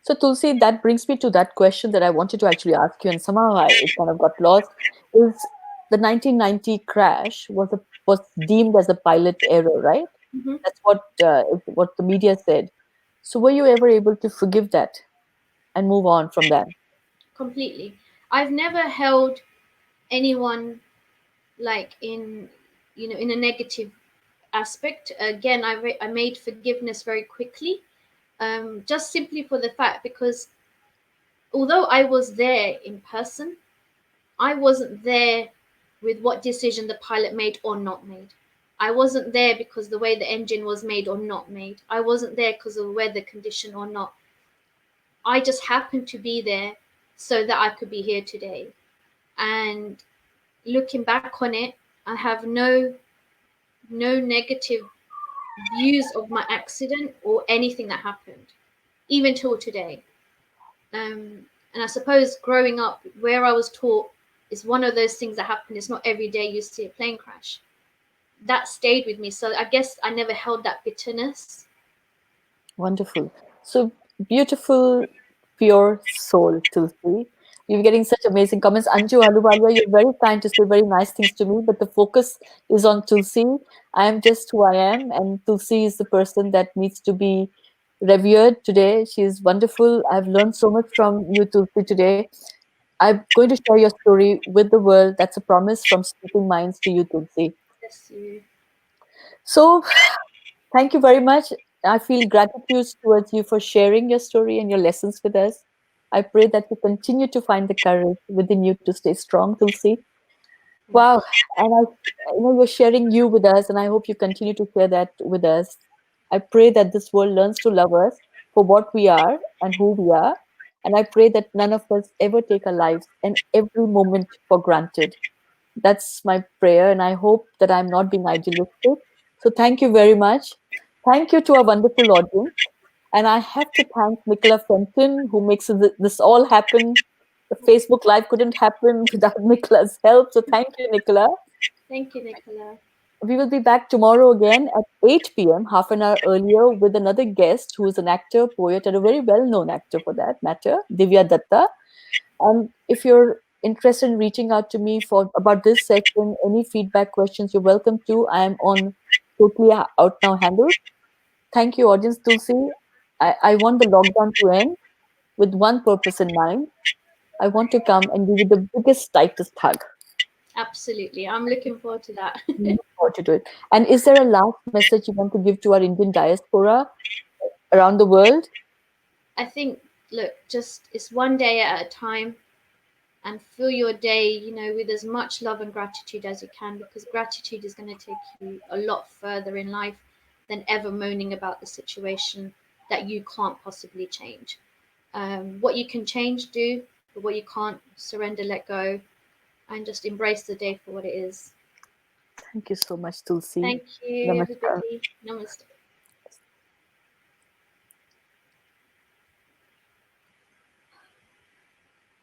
So, Tulsi, that brings me to that question that I wanted to actually ask you, and somehow it kind of got lost. Is the 1990 crash was deemed as a pilot error, right? Hmm. That's what the media said. So, were you ever able to forgive that and move on from that? Completely. I've never held anyone like in a negative aspect. Again, I made forgiveness very quickly, just simply for the fact because although I was there in person, I wasn't there with what decision the pilot made or not made. I wasn't there because the way the engine was made or not made. I wasn't there because of the weather condition or not. I just happened to be there so that I could be here today. And looking back on it, I have no negative views of my accident or anything that happened, even till today. And I suppose growing up, where I was taught is one of those things that happen. It's not every day you see a plane crash. That stayed with me. So I guess I never held that bitterness. Wonderful. So beautiful, pure soul, Tulsi. You're getting such amazing comments. Anju Aluwalia, you're very kind to say very nice things to me, but the focus is on Tulsi. I am just who I am, and Tulsi is the person that needs to be revered today. She is wonderful. I've learned so much from you, Tulsi, today. I'm going to share your story with the world. That's a promise from Speaking Minds to you, Tulsi. Bless you. So, thank you very much. I feel gratitude towards you for sharing your story and your lessons with us. I pray that you continue to find the courage within you to stay strong, Tulsi. Wow. And you're sharing you with us, and I hope you continue to share that with us. I pray that this world learns to love us for what we are and who we are. And I pray that none of us ever take our lives and every moment for granted. That's my prayer, and I hope that I'm not being idealistic. So thank you very much. Thank you to our wonderful audience. And I have to thank Nicola Fenton, who makes this all happen. The Facebook Live couldn't happen without Nicola's help. So thank you, Nicola. Thank you, Nicola. We will be back tomorrow again at 8 p.m., half an hour earlier, with another guest who is an actor, poet, and a very well known actor for that matter, Divya Datta. And if you're interested in reaching out to me for about this session, any feedback, questions, you're welcome to. I am on Totally Out Now handle. Thank you, audience. Tulsi, I want the lockdown to end with one purpose in mind. I want to come and give you the biggest, tightest hug. Absolutely. I'm looking forward to that. Look forward to do it. And is there a last message you want to give to our Indian diaspora around the world? I think, look, just it's one day at a time, and fill your day, with as much love and gratitude as you can, because gratitude is going to take you a lot further in life than ever moaning about the situation that you can't possibly change. What you can change, do, but what you can't, surrender, let go, and just embrace the day for what it is. Thank you so much, Tulsi. Thank you, Namaskar. everybody. Namaste.